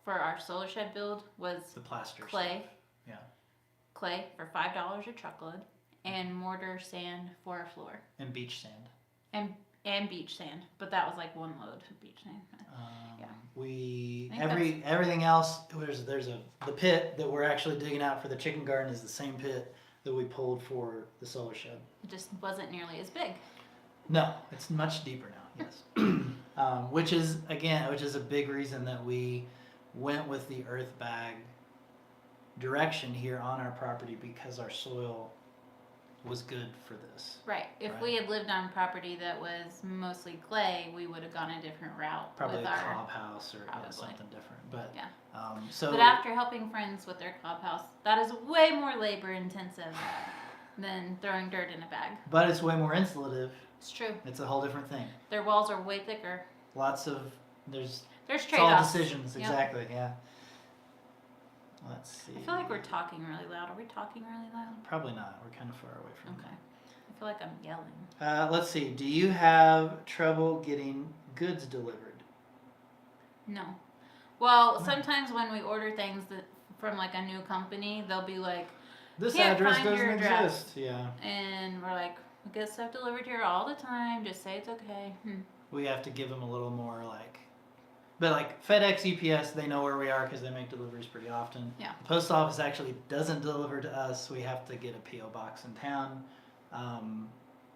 for our solar shed build was The plaster clay. stuff. Yeah. Clay for $5 a truckload, and mortar sand for a floor, And beach sand. and beach sand. But that was like one load of beach sand. Yeah. We I think everything else. The pit that we're actually digging out for the chicken garden is the same pit that we pulled for the solar shed. It just wasn't nearly as big. No, it's much deeper now. Yes, which is a big reason that we went with the Earthbag direction here on our property, because our soil was good for this. Right. If we had lived on property that was mostly clay, we would have gone a different route. Probably with a our, cob house or something different. But Yeah. so. But after helping friends with their clubhouse, that is way more labor intensive than throwing dirt in a bag. But it's way more insulative. It's true. It's a whole different thing. Their walls are way thicker. There's There's it's all trade-offs. decisions. Yep. Exactly. Yeah. Let's see. I feel like we're talking really loud. Are we talking really loud? Probably not. We're kind of far away from Okay. I feel like I'm yelling. Let's see. Do you have trouble getting goods delivered? No. Well, No. sometimes when we order things from like a new company, they'll be like, This Can't address find doesn't your address. exist. Yeah. and we're like, we get stuff delivered here all the time. Just say it's okay. We have to give them a little more but like FedEx, UPS, they know where we are because they make deliveries pretty often. Yeah. The post office actually doesn't deliver to us. We have to get a PO box in town.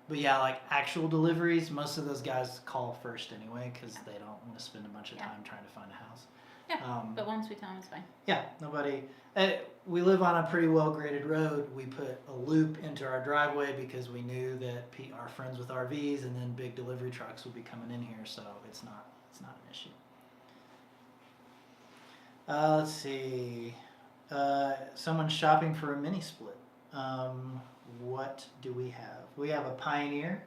But yeah, like actual deliveries, most of those guys call first anyway because they don't want to spend a bunch of Yeah. time trying to find a house. Yeah. But once we tell them, it's fine. Yeah, nobody. We live on a pretty well graded road. We put a loop into our driveway because we knew that our friends with RVs and then big delivery trucks would be coming in here, so it's not an issue. Let's see. Someone's shopping for a mini split. What do we have? We have a Pioneer.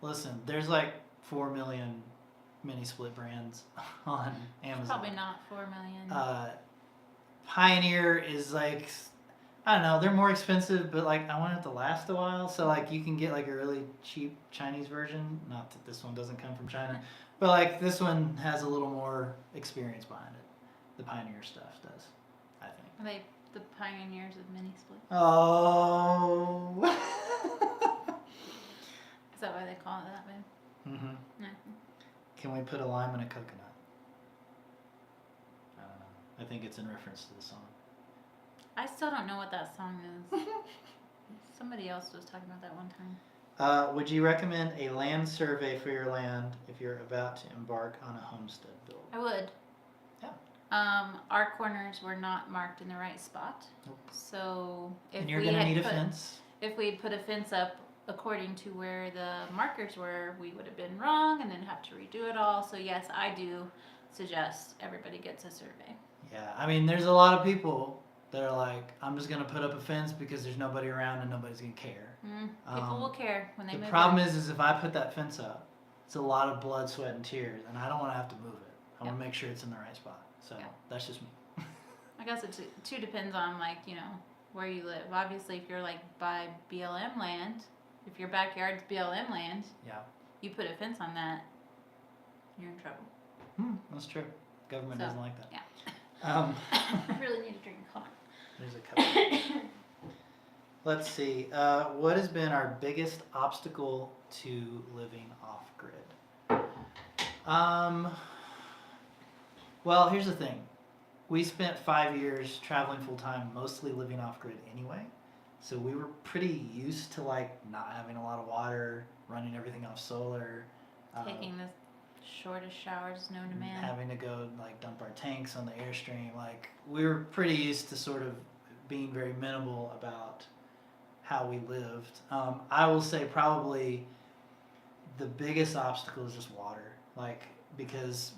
Listen, there's like 4 million mini split brands on Amazon. Probably not 4 million. Pioneer is like, I don't know, they're more expensive, but like I want it to last a while, so like you can get like a really cheap Chinese version. Not that this one doesn't come from China, but like this one has a little more experience behind it. The Pioneer stuff does, I think. Are they the pioneers of mini split? Oh. Is that why they call it that, babe? Mm-hmm. No. Can we put a lime in a coconut? I don't know. I think it's in reference to the song. I still don't know what that song is. Somebody else was talking about that one time. Would you recommend a land survey for your land if you're about to embark on a homestead build? I would. Yeah. Our corners were not marked in the right spot. Nope. So if And you're we going to had need a put, fence. If we had put a fence up according to where the markers were, we would have been wrong and then have to redo it all. So yes, I do suggest everybody gets a survey. Yeah, I mean, there's a lot of people that are like, I'm just going to put up a fence because there's nobody around and nobody's going to care. People will care when they move. The problem is if I put that fence up, it's a lot of blood, sweat, and tears, and I don't want to have to move it. I want to make sure it's in the right spot. So that's just me. I guess it too depends on where you live. Obviously, if you're like by BLM land, if your backyard's BLM land, you put a fence on that, you're in trouble. That's true. Government doesn't like that. Yeah. I really need a drink. Hold on. There's a couple. Let's see. What has been our biggest obstacle to living off grid? Well, here's the thing. We spent 5 years traveling full time, mostly living off grid anyway. So we were pretty used to like not having a lot of water, running everything off solar. Taking the shortest showers known to man. Having to go like dump our tanks on the Airstream. Like we were pretty used to sort of being very minimal about how we lived. I will say probably the biggest obstacle is just water. Like because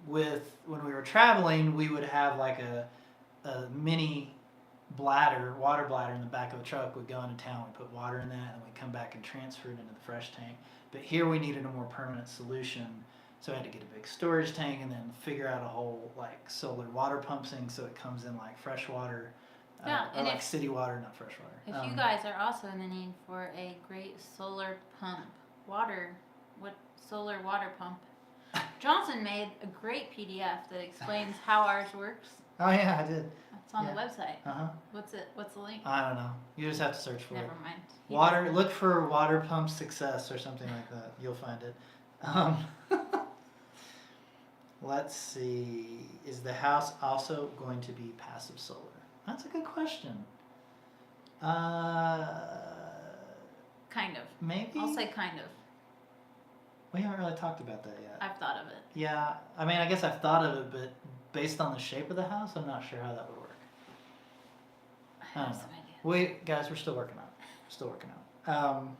when we were traveling, we would have like a mini water bladder in the back of the truck. We'd go into town, we'd put water in that, and we'd come back and transfer it into the fresh tank. But here we needed a more permanent solution, so I had to get a big storage tank and then figure out a whole like solar water pump thing so it comes in like fresh water, or like city water, not fresh water. If you guys are also in the need for a great solar water pump, Johnson made a great PDF that explains how ours works. Oh yeah, I did. It's on the website. Uh-huh. What's the link? I don't know. You just have to search for it. Never mind. Water. Look for water pump success or something like that. You'll find it. Let's see. Is the house also going to be passive solar? That's a good question. Kind of. Maybe. I'll say kind of. We haven't really talked about that yet. I've thought of it. Yeah. I mean, I guess I've thought of it, but based on the shape of the house, I'm not sure how that would work. I have some ideas. Guys, we're still working on it. Still working on it.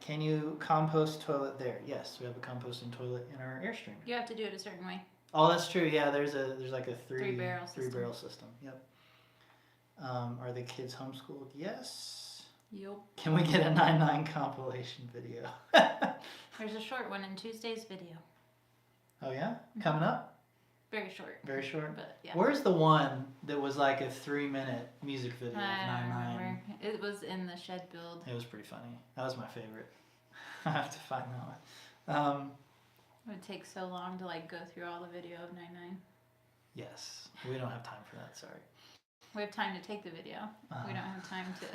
Can you compost toilet there? Yes, we have a composting toilet in our Airstream. You have to do it a certain way. Oh, that's true. Yeah, there's like a three barrel system. Yep. Are the kids homeschooled? Yes. Yep. Can we get a 9/9 compilation video? There's a short one in Tuesday's video. Oh yeah, coming up. Very short. Very short. But yeah. Where's the one that was like a 3-minute music video of I don't 9/9? remember. It was in the shed build. It was pretty funny. That was my favorite. I have to find that one. It would take so long to like go through all the video of 9/9. Yes, we don't have time for that. Sorry. We have time to take the video. We don't have time to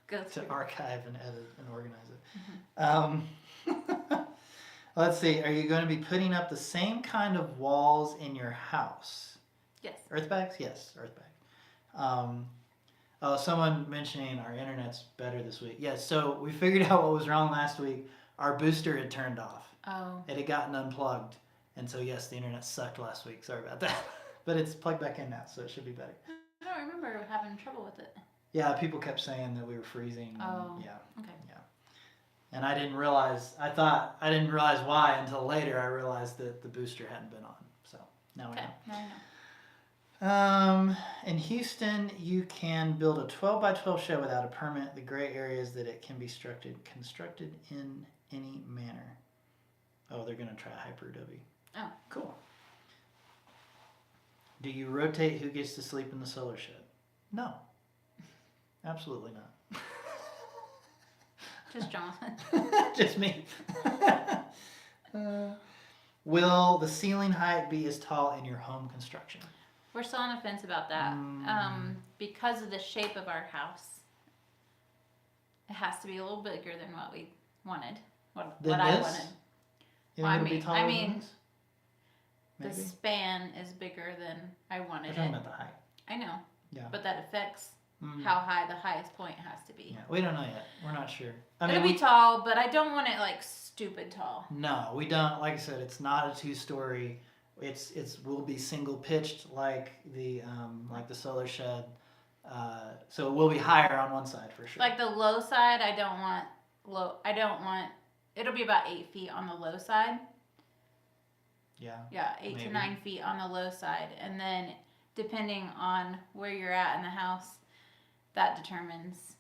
go through. To archive and edit and organize it. Mm-hmm. Let's see. Are you going to be putting up the same kind of walls in your house? Yes. Earthbags? Yes, Earthbag. Oh, someone mentioning our internet's better this week. Yes, so we figured out what was wrong last week. Our booster had turned off. Oh. It had gotten unplugged. And so, yes, the internet sucked last week. Sorry about that. But it's plugged back in now, so it should be better. I don't remember having trouble with it. Yeah, people kept saying that we were freezing. Oh. Yeah. Okay. Yeah. And I didn't realize why until later. I realized that the booster hadn't been on. So now we know. Now I know. In Houston, you can build a 12x12 shed without a permit. The gray area is that it can be constructed in any manner. Oh, they're going to try Hyper Adobe. Oh. Cool. Do you rotate who gets to sleep in the solar shed? No. Absolutely not. Just Jonathan. Just me. Will the ceiling height be as tall in your home construction? We're still on the fence about that. Because of the shape of our house, it has to be a little bigger than what we wanted. What I wanted. You think it'll be taller than this? The Maybe? span is bigger than I wanted We're talking it. about the height. I know. Yeah. But that affects how high the highest point has to be. Yeah, we don't know yet. We're not sure. It'll be tall, but I don't want it like stupid tall. No, we don't. Like I said, it's not a 2-story. It's will be single pitched like the solar shed. So it will be higher on one side for sure. Like the low side, I don't want. It'll be about 8 feet on the low side. Yeah. Yeah, 8 to 9 feet on the low side, and then depending on where you're at in the house, that determines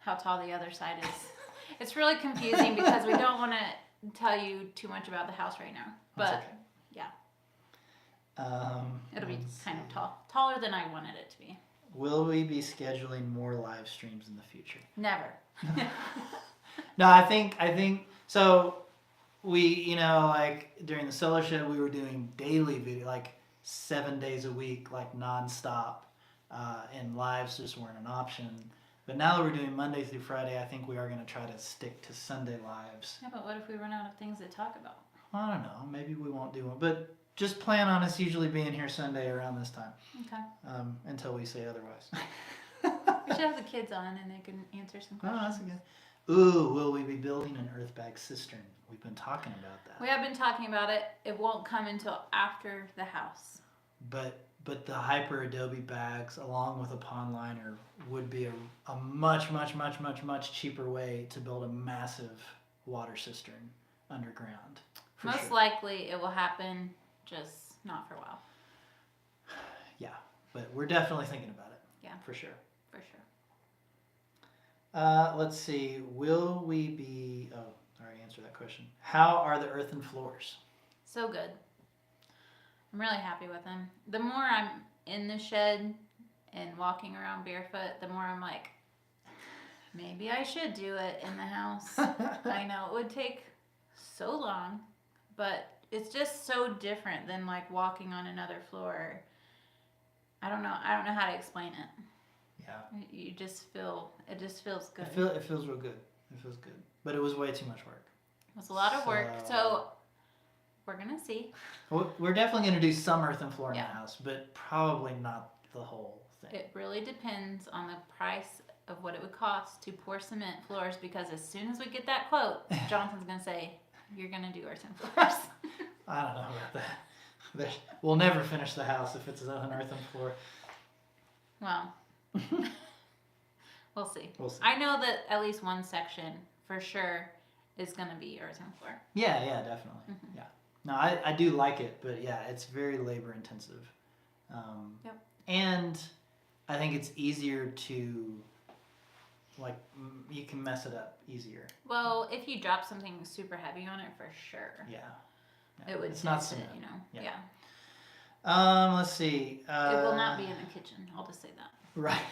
how tall the other side is. It's really confusing because we don't want to tell you too much about the house right now. But okay. Yeah, it'll be kind of taller than I wanted it to be. Will we be scheduling more live streams in the future? Never. No, I think so. We, like during the solar shed, we were doing daily video, like 7 days a week, like nonstop, and lives just weren't an option. But now that we're doing Monday through Friday, I think we are going to try to stick to Sunday lives. Yeah, but what if we run out of things to talk about? I don't know. Maybe we won't do one, but just plan on us usually being here Sunday around this time. Okay. Until we say otherwise. We should have the kids on and they can answer some Oh, questions. that's good. Ooh, will we be building an Earthbag cistern? We've been talking about that. We have been talking about it. It won't come until after the house. But the hyper adobe bags along with a pond liner would be a much cheaper way to build a massive water cistern underground. Most sure. likely it will happen, just not for a while. Yeah, but we're definitely thinking about it. Yeah. For sure. For sure. Let's see. Will we be... Oh, I already answered that question. How are the earthen floors? So good. I'm really happy with them. The more I'm in the shed and walking around barefoot, the more I'm like, maybe I should do it in the house. I know it would take so long, but it's just so different than like walking on another floor. I don't know how to explain it. Yeah. You just feel, it just feels good. It feels real good. It feels good. But it was way too much work. It was a lot of work, so we're going to see. We're definitely going to do some earthen floor in Yeah. the house, but probably not the whole thing. It really depends on the price of what it would cost to pour cement floors, because as soon as we get that quote, Jonathan's going to say, you're going to do earthen floors. I don't know about that. We'll never finish the house if it's an earthen floor. Well, we'll see. We'll see. I know that at least one section for sure is going to be earthen floor. Yeah, definitely. Mhm. Yeah. No, I do like it, but yeah, it's very labor intensive. Yep. And I think it's easier to, like, you can mess it up easier. Well, if you drop something super heavy on it, for sure. Yeah. It would It's not test it, cement. you know. Yeah. Yeah. Let's see. It will not be in the kitchen. I'll just say that. Right.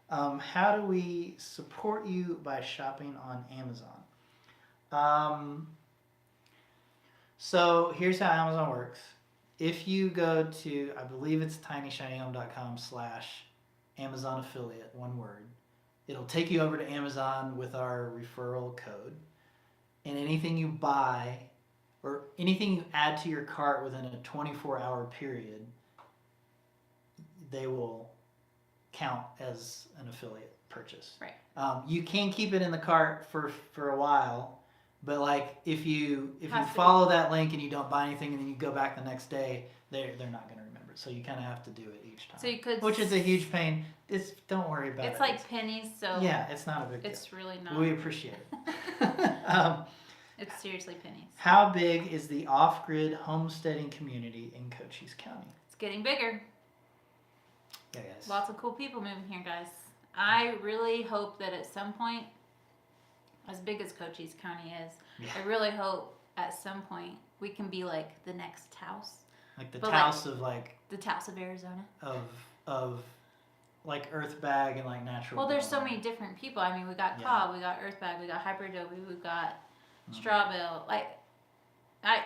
How do we support you by shopping on Amazon? So here's how Amazon works. If you go to, I believe it's tinyshinyhome.com/Amazon affiliate, one word, it'll take you over to Amazon with our referral code. And anything you buy or anything you add to your cart within a 24-hour period, they will count as an affiliate purchase. Right. You can keep it in the cart for a while, but like if you Has to follow that link and you don't buy anything and then you go back the next day, they're not going to remember it. So you kind of have to do it each time. So you could. Which is a huge pain. Don't worry about it. It's like pennies, so. Yeah, it's not a big deal. It's really not. We appreciate it. It's seriously pennies. How big is the off-grid homesteading community in Cochise County? It's getting bigger. Yeah, guys. Lots of cool people moving here, guys. I really hope that at some point, as big as Cochise County is, Yeah. I really hope at some point we can be like the next Taos. Like the But Taos of like The Taos of Arizona. of like Earthbag and like natural. Well, there's so Bone. many different people. I mean, we got Yeah. Cobb, we got Earthbag, we got Hyper Adobe, we've got Mhm. Strawbill. Like,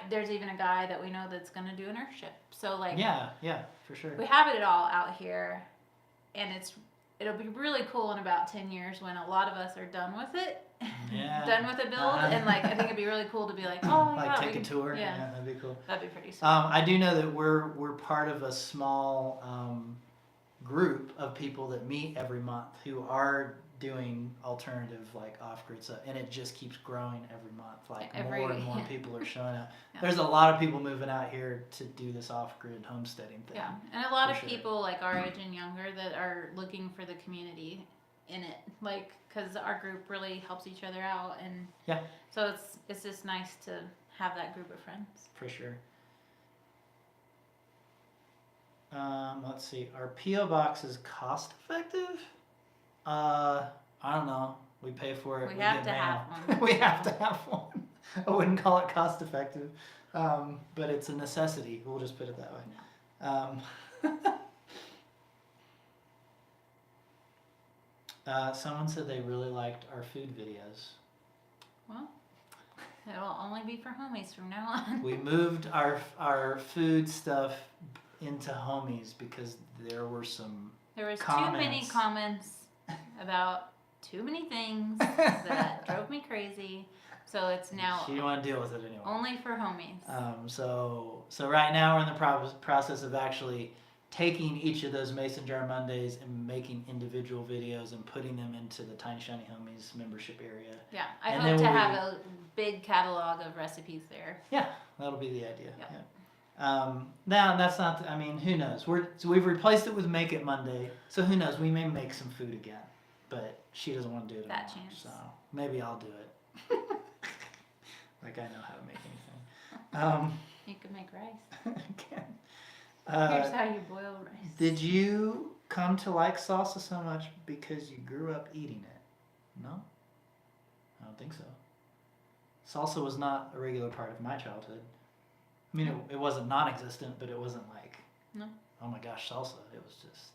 there's even a guy that we know that's gonna do an Earthship. So like, Yeah, for sure. we have it all out here, and it'll be really cool in about 10 years when a lot of us are done with it. Yeah. Done with the build, and like I think it'd be really cool to be like, oh Like yeah, take we a can, tour. Yeah, That'd be cool. that'd be pretty sweet. I do know that we're part of a small group of people that meet every month who are doing alternative like off-grid stuff, and it just keeps growing every month. Like more and more people are showing up. Yeah. There's a lot of people moving out here to do this off-grid homesteading thing. Yeah, and a lot For of sure. people like our age and younger that are looking for the community in it, like because our group really helps each other out, and Yeah. so it's just nice to have that group of friends. For sure. Let's see. Are P.O. boxes cost effective? I don't know. We pay for it. We have get to mail. have one. We have to have one. I wouldn't call it cost effective, but it's a necessity. We'll just put it that way. Someone said they really liked our food videos. Well, it'll only be for homies from now on. We moved our food stuff into homies because there were some There was comments. too many comments about too many things that drove me crazy, so it's now She didn't want to deal with it anyway. only for homies. So right now we're in the process of actually taking each of those Mason Jar Mondays and making individual videos and putting them into the Tiny Shiny Homies membership area. Yeah, I And hope to then have a big catalog of recipes there. Yeah, that'll be the idea. Yep. Yeah. Now that's not. I mean, who knows? We've replaced it with Make It Monday, so who knows? We may make some food again, but she doesn't want to do it That anymore, chance. so maybe I'll do it. Like I know how to make anything. You can make rice. Here's Here's how you boil rice. Did you come to like salsa so much because you grew up eating it? No, I don't think so. Salsa was not a regular part of my childhood. I mean, it wasn't non-existent, but it wasn't like, No. Oh my gosh, salsa. It was just,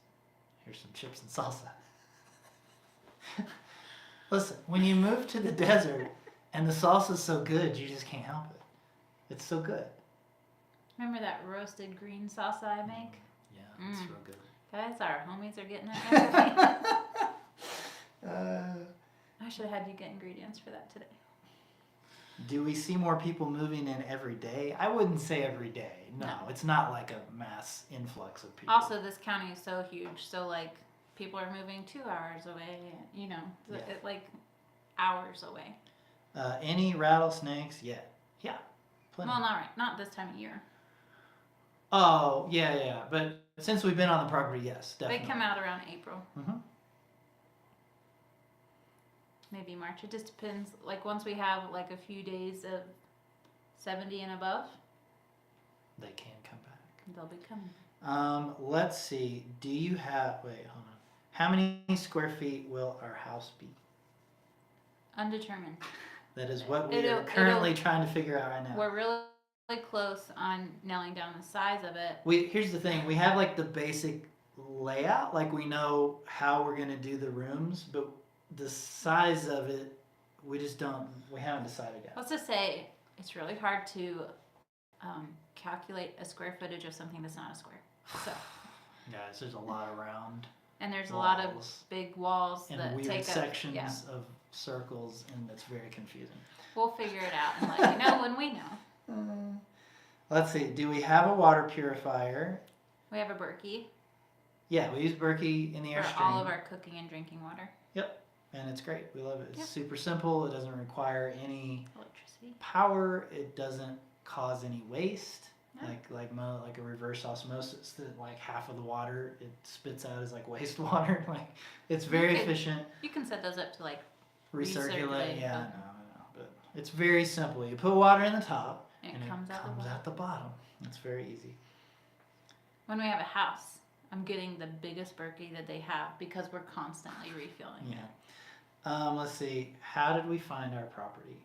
here's some chips and salsa. Listen, when you move to the desert and the salsa's so good, you just can't help it. It's so good. Remember that roasted green salsa I make? Yeah, it's real good. Guys, our homies are getting it. Uh, I should have had you get ingredients for that today. Do we see more people moving in every day? I wouldn't say every day. No, it's not like a mass influx of people. Also, this county is so huge, so like people are moving 2 hours away, you know, like hours away. Any rattlesnakes yet? Yeah, plenty. Well, not this time of year. Oh, yeah. But since we've been on the property, yes, definitely. They come out around April. Mm-hmm. Maybe March. It just depends. Like once we have like a few days of 70 and above, They can come back. they'll be coming. Let's see. Do you have... Wait, hold on. How many square feet will our house be? Undetermined. That is what we are currently trying to figure out right now. We're really close on nailing down the size of it. Here's the thing. We have like the basic layout. Like we know how we're going to do the rooms, but the size of it, we haven't decided yet. Let's just say it's really hard to calculate a square footage of something that's not a square. So. Guys, there's a lot around. And there's a lot of big walls and that weird take sections up, of circles, and that's very confusing. We'll figure it out and let you know when we know. Let's see. Do we have a water purifier? We have a Berkey Yeah, we use Berkey in the for Airstream. all of our cooking and drinking water. Yep, and it's great. We love it. It's Yep. super simple. It doesn't require any Electricity. power. It doesn't cause any waste. No. Like a reverse osmosis that like half of the water it spits out as like wastewater. Like it's very efficient. You can set those up to like Recirculate. Yeah, okay. no. But it's very simple. You put water in the top and and it comes out the bottom. It's very easy. When we have a house, I'm getting the biggest Berkey that they have because we're constantly refilling it. Yeah. Let's see. How did we find our property?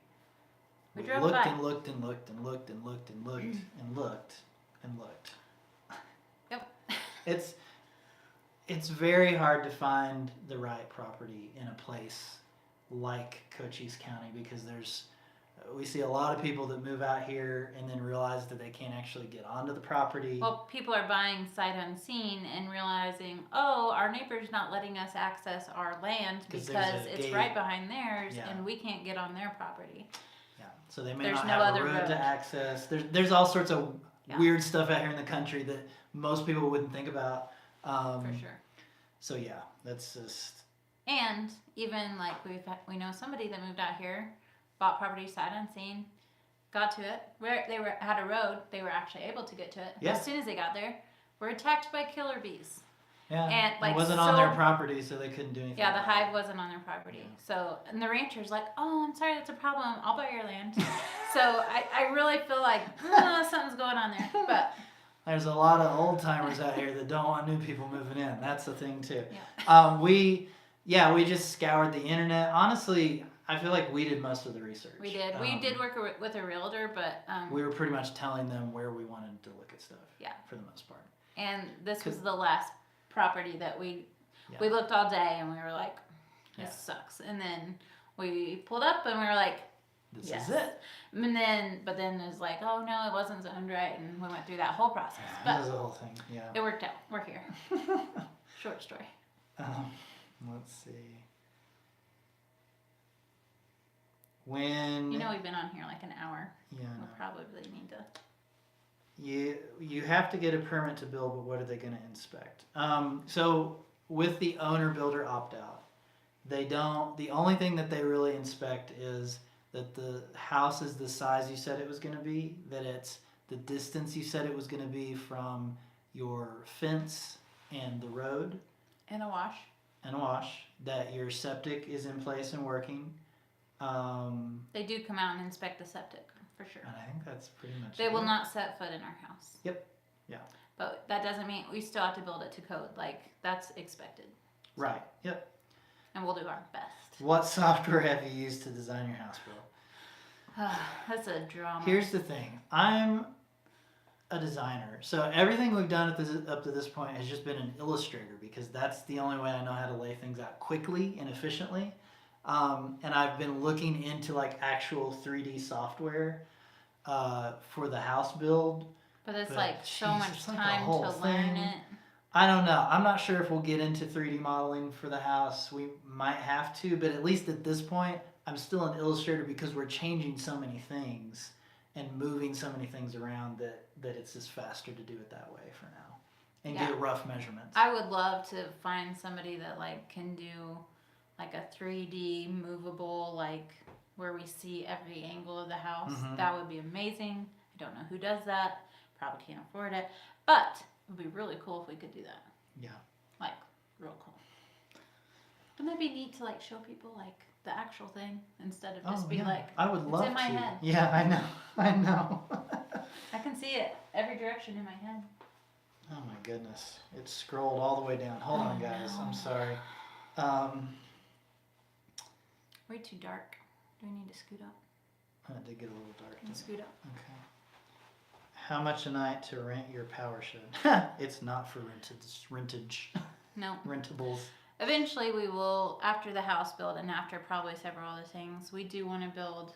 We drove looked by. and looked and looked and looked and looked and looked and looked and looked. Yep. It's very hard to find the right property in a place like Cochise County because we see a lot of people that move out here and then realize that they can't actually get onto the property. Well, people are buying sight unseen and realizing, oh, our neighbor's not letting us access our land because it's gate. right behind theirs Yeah. and we can't get on their property. Yeah, so they may There's not no have other a road to road. access. There's all sorts of Yeah. weird stuff out here in the country that most people wouldn't think about. For sure. So yeah, that's just... And even like we know somebody that moved out here, bought property sight unseen, got to it. Where they had a road, they were actually able to get to it. Yeah. As soon as they got there, were attacked by killer bees. Yeah, And, like, it wasn't on their property, so they couldn't do anything. Yeah, the about hive it. wasn't on their property. So, and the rancher's like, oh, I'm sorry, that's a problem. I'll buy your land. So I really feel like something's going on there. But There's a lot of old timers out here that don't want new people moving in. That's the thing too. yeah. We just scoured the internet. Honestly, I feel like we did most of the research. We did. We did work with a realtor, but we were pretty much telling them where we wanted to look at stuff. Yeah. For the most part. and this was the last property that we Yeah. we looked all day and we were like, this Yeah. sucks. And then we pulled up and we were like, This yes. is it. But then it was like, oh no, it wasn't zoned right, and we went through that whole process. That But was the whole thing. Yeah. it worked out. We're here. Short story. Let's see. When You know we've been on here like an hour. yeah, I know. We'll probably need to. You have to get a permit to build, but what are they going to inspect? So with the owner builder opt out, they don't. The only thing that they really inspect is that the house is the size you said it was going to be, that it's the distance you said it was going to be from your fence and the road And a wash. and wash, that your septic is in place and working. They do come out and inspect the septic, for sure. And I think that's pretty much They it. will not set foot in our house. Yep. Yeah. But that doesn't mean we still have to build it to code. Like, that's expected. Right. Yep. And we'll do our best. What software have you used to design your house, Bill? That's a drama. Here's the thing. I'm a designer, so everything we've done up to this point has just been in Illustrator because that's the only way I know how to lay things out quickly and efficiently. And I've been looking into like actual 3D software for the house build. But it's But, like so geez, much it's like a time whole to learn thing. it. I don't know. I'm not sure if we'll get into 3D modeling for the house. We might have to, but at least at this point, I'm still in Illustrator because we're changing so many things and moving so many things around that it's just faster to do it that way for now and Yeah. get rough measurements. I would love to find somebody that like can do like a 3D movable, like where we see every angle of the house. Mhm. That would be amazing. I don't know who does that. Probably can't afford it. But it would be really cool if we could do that. Yeah. Like, real cool. Wouldn't that be neat to like show people like the actual thing instead of just being like, I would it's love in my to. head. Yeah, I know. I know. I can see it every direction in my head. Oh my goodness. It's scrolled all the way down. Hold on, guys. no. I'm sorry. Way too dark. Do we need to scoot up? It did get a little dark. didn't it? Scoot up. Okay. How much a night to rent your power shed? It's not for rentage. No. Rentables. Eventually we will, after the house build and after probably several other things, we do want to build.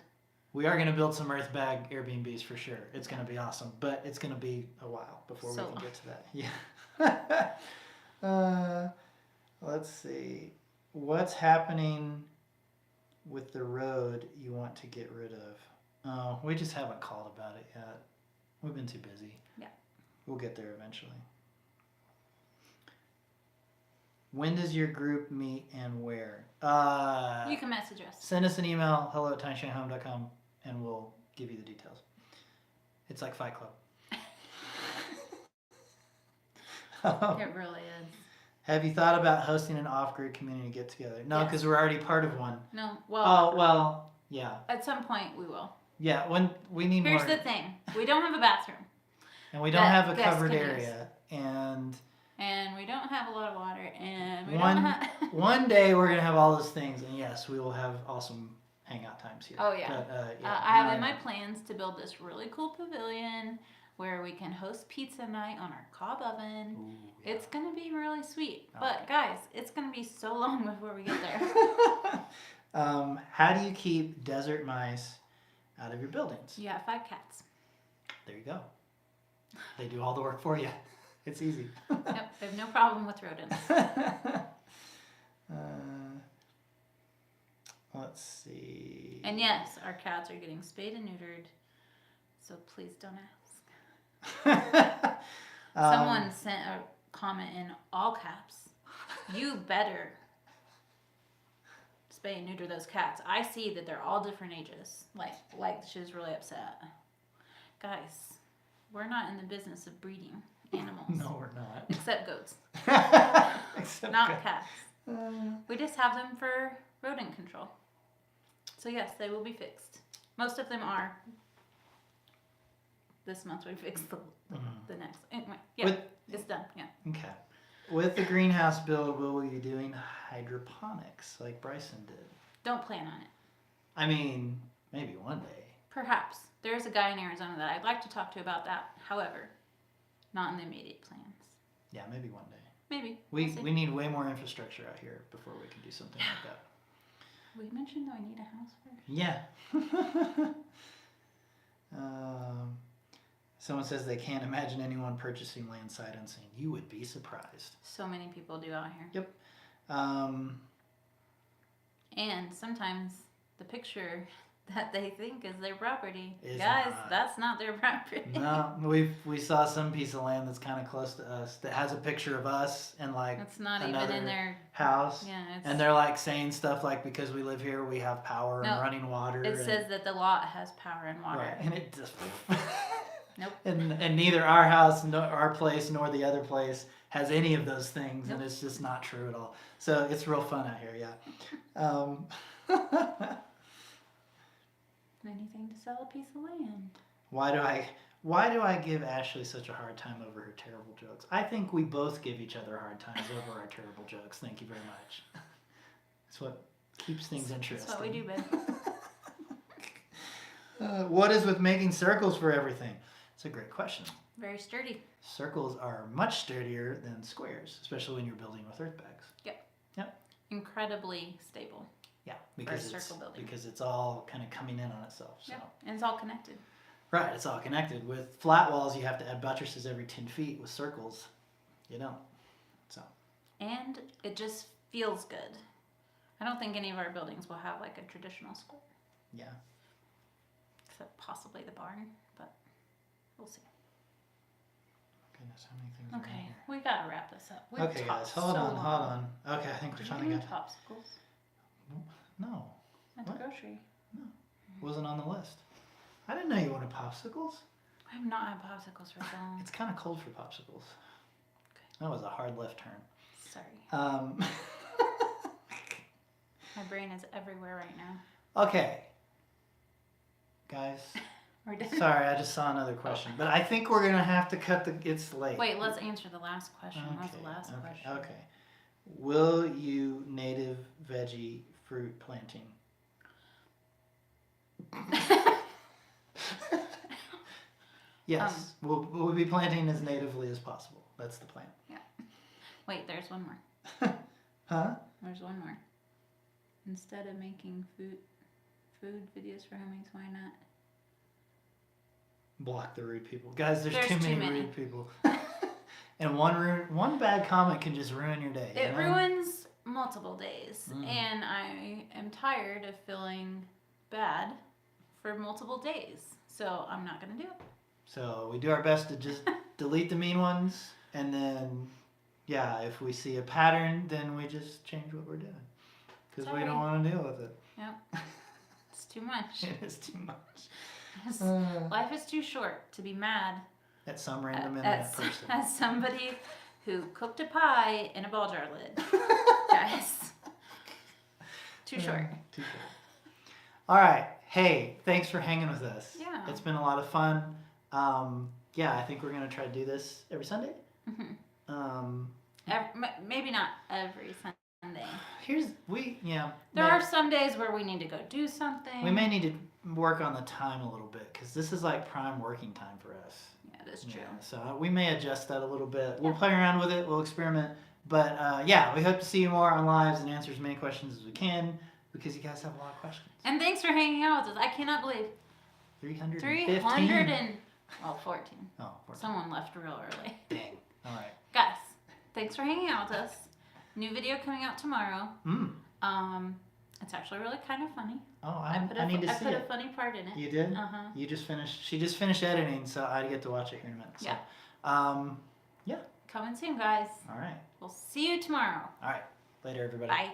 We are going to build some Earthbag Airbnbs for sure. It's going to be awesome, but it's going to be a while before we can get to that. Yeah. Let's see. What's happening with the road you want to get rid of? Oh, we just haven't called about it yet. We've been too busy. Yeah. We'll get there eventually. When does your group meet and where? You can message us. Send us an email, hello@tinyshanghome.com, and we'll give you the details. It's like Fight Club. It really is. Have you thought about hosting an off-grid community get-together? No, Yes. because we're already part of one. No, well, Oh, well, yeah. at some point we will. Yeah, when we need Here's more. the thing. We don't have a bathroom. And we don't that have a guests covered can use. area. And And we don't have a lot of water. And we One- don't have... one day we're going to have all those things. And yes, we will have awesome hangout times here. Oh, yeah. But, I have in my plans to build this really cool pavilion where we can host pizza night on our cob oven. Ooh, yeah. It's going to be really sweet. Okay. But guys, it's going to be so long before we get there. How do you keep desert mice out of your buildings? You have 5 cats. There you go. They do all the work for you. It's easy. Yep, they have no problem with rodents. Let's see. And yes, our cats are getting spayed and neutered. So please don't ask. Someone sent a comment in all caps. You better spay and neuter those cats. I see that they're all different ages. Like she was really upset. Guys, we're not in the business of breeding animals. No, we're not. Except goats. Except Not goats. cats. We just have them for rodent control. So yes, they will be fixed. Most of them are. This month we fixed the next. Anyway, yeah, it's done. Yeah. Okay. With the greenhouse build, will we be doing hydroponics like Bryson did? Don't plan on it. I mean, maybe one day. Perhaps. There's a guy in Arizona that I'd like to talk to about that. However, not in the immediate plans. Yeah, maybe one day. Maybe. We We'll see. need way more infrastructure out here before we can do something like that. We mentioned though I need a house first. Yeah. Someone says they can't imagine anyone purchasing land sight unseen. You would be surprised. So many people do out here. Yep. And sometimes the picture that they think is their property. Is Guys, not. that's not their property. No, we saw some piece of land that's kind of close to us that has a picture of us and like It's not even another in their house. yeah. It's, And they're like saying stuff like because we live here we have power and No, running water. it says that the lot has power and water. Right, and it just Nope. And neither our house, nor our place, nor the other place has any of those things, Nope. and it's just not true at all. So it's real fun out here, yeah. Anything to sell a piece of land. Why do I give Ashley such a hard time over her terrible jokes? I think we both give each other hard times over our terrible jokes. Thank you very much. That's what keeps things interesting. That's what we do, babe. What is with making circles for everything? It's a great question. Very sturdy. Circles are much sturdier than squares, especially when you're building with Earthbags. Yep. Incredibly stable. Yeah, For a circle building. because it's all kind of coming in on itself. So. Yep. And it's all connected. Right, it's all connected. With flat walls, you have to add buttresses every 10 feet. With circles, you don't. So. And it just feels good. I don't think any of our buildings will have like a traditional square. Yeah. Except possibly the barn, but we'll see. Goodness, how many things are in Okay, here? we gotta wrap this up. We've Okay, guys, talked hold so on. long. Okay, I think we're Did finally you got. eat popsicles No, at the What? grocery? wasn't on the list. I didn't know you wanted popsicles. I have not had popsicles for so long. It's kind of cold for popsicles. That was a hard left turn. Sorry. My brain is everywhere right now. Okay, guys. We're done. Sorry, I just saw another question, but I think we're gonna have to cut the. It's late. Wait, let's answer the last question. That was the last okay, question. Okay. Will you native veggie fruit planting? Yes, we'll be planting as natively as possible. That's the plan. Wait, there's one more. Huh? There's one more. Instead of making food videos for homies, why not? Block the rude people, guys. There's There's too too many many. rude people, and one bad comment can just ruin your day. It you know? ruins multiple days, Mhm. and I am tired of feeling bad for multiple days. So I'm not gonna do it. So we do our best to just delete the mean ones, and then, yeah, if we see a pattern, then we just change what we're doing because we Sorry. don't want to deal with it. It's too much. It is too much. Life is too short to be mad At some random internet person. as somebody who cooked a pie in a ball jar lid. Guys, too short. Too short. All right. Hey, thanks for hanging with us. Yeah. It's been a lot of fun. Yeah, I think we're gonna try to do this every Sunday. Mhm. Maybe not every Sunday. There are some days where we need to go do something. We may need to work on the time a little bit because this is like prime working time for us. Yeah, that's true. Yeah, so we may adjust that a little bit. We'll play around with it. We'll experiment. But yeah, we hope to see you more on lives and answer as many questions as we can because you guys have a lot of questions. And thanks for hanging out with us. I cannot believe 315. 300 and 14. Oh, 14. Someone left real early. Dang. All right. Guys, thanks for hanging out with us. New video coming out tomorrow. It's actually really kind of funny. Oh, I I need to see put it. a funny part in it. You did? Uh-huh. You just finished. She just finished editing, so I get to watch it here in a minute. So, Yeah. Coming soon, guys. All right. We'll see you tomorrow. All right. Later, everybody. Bye.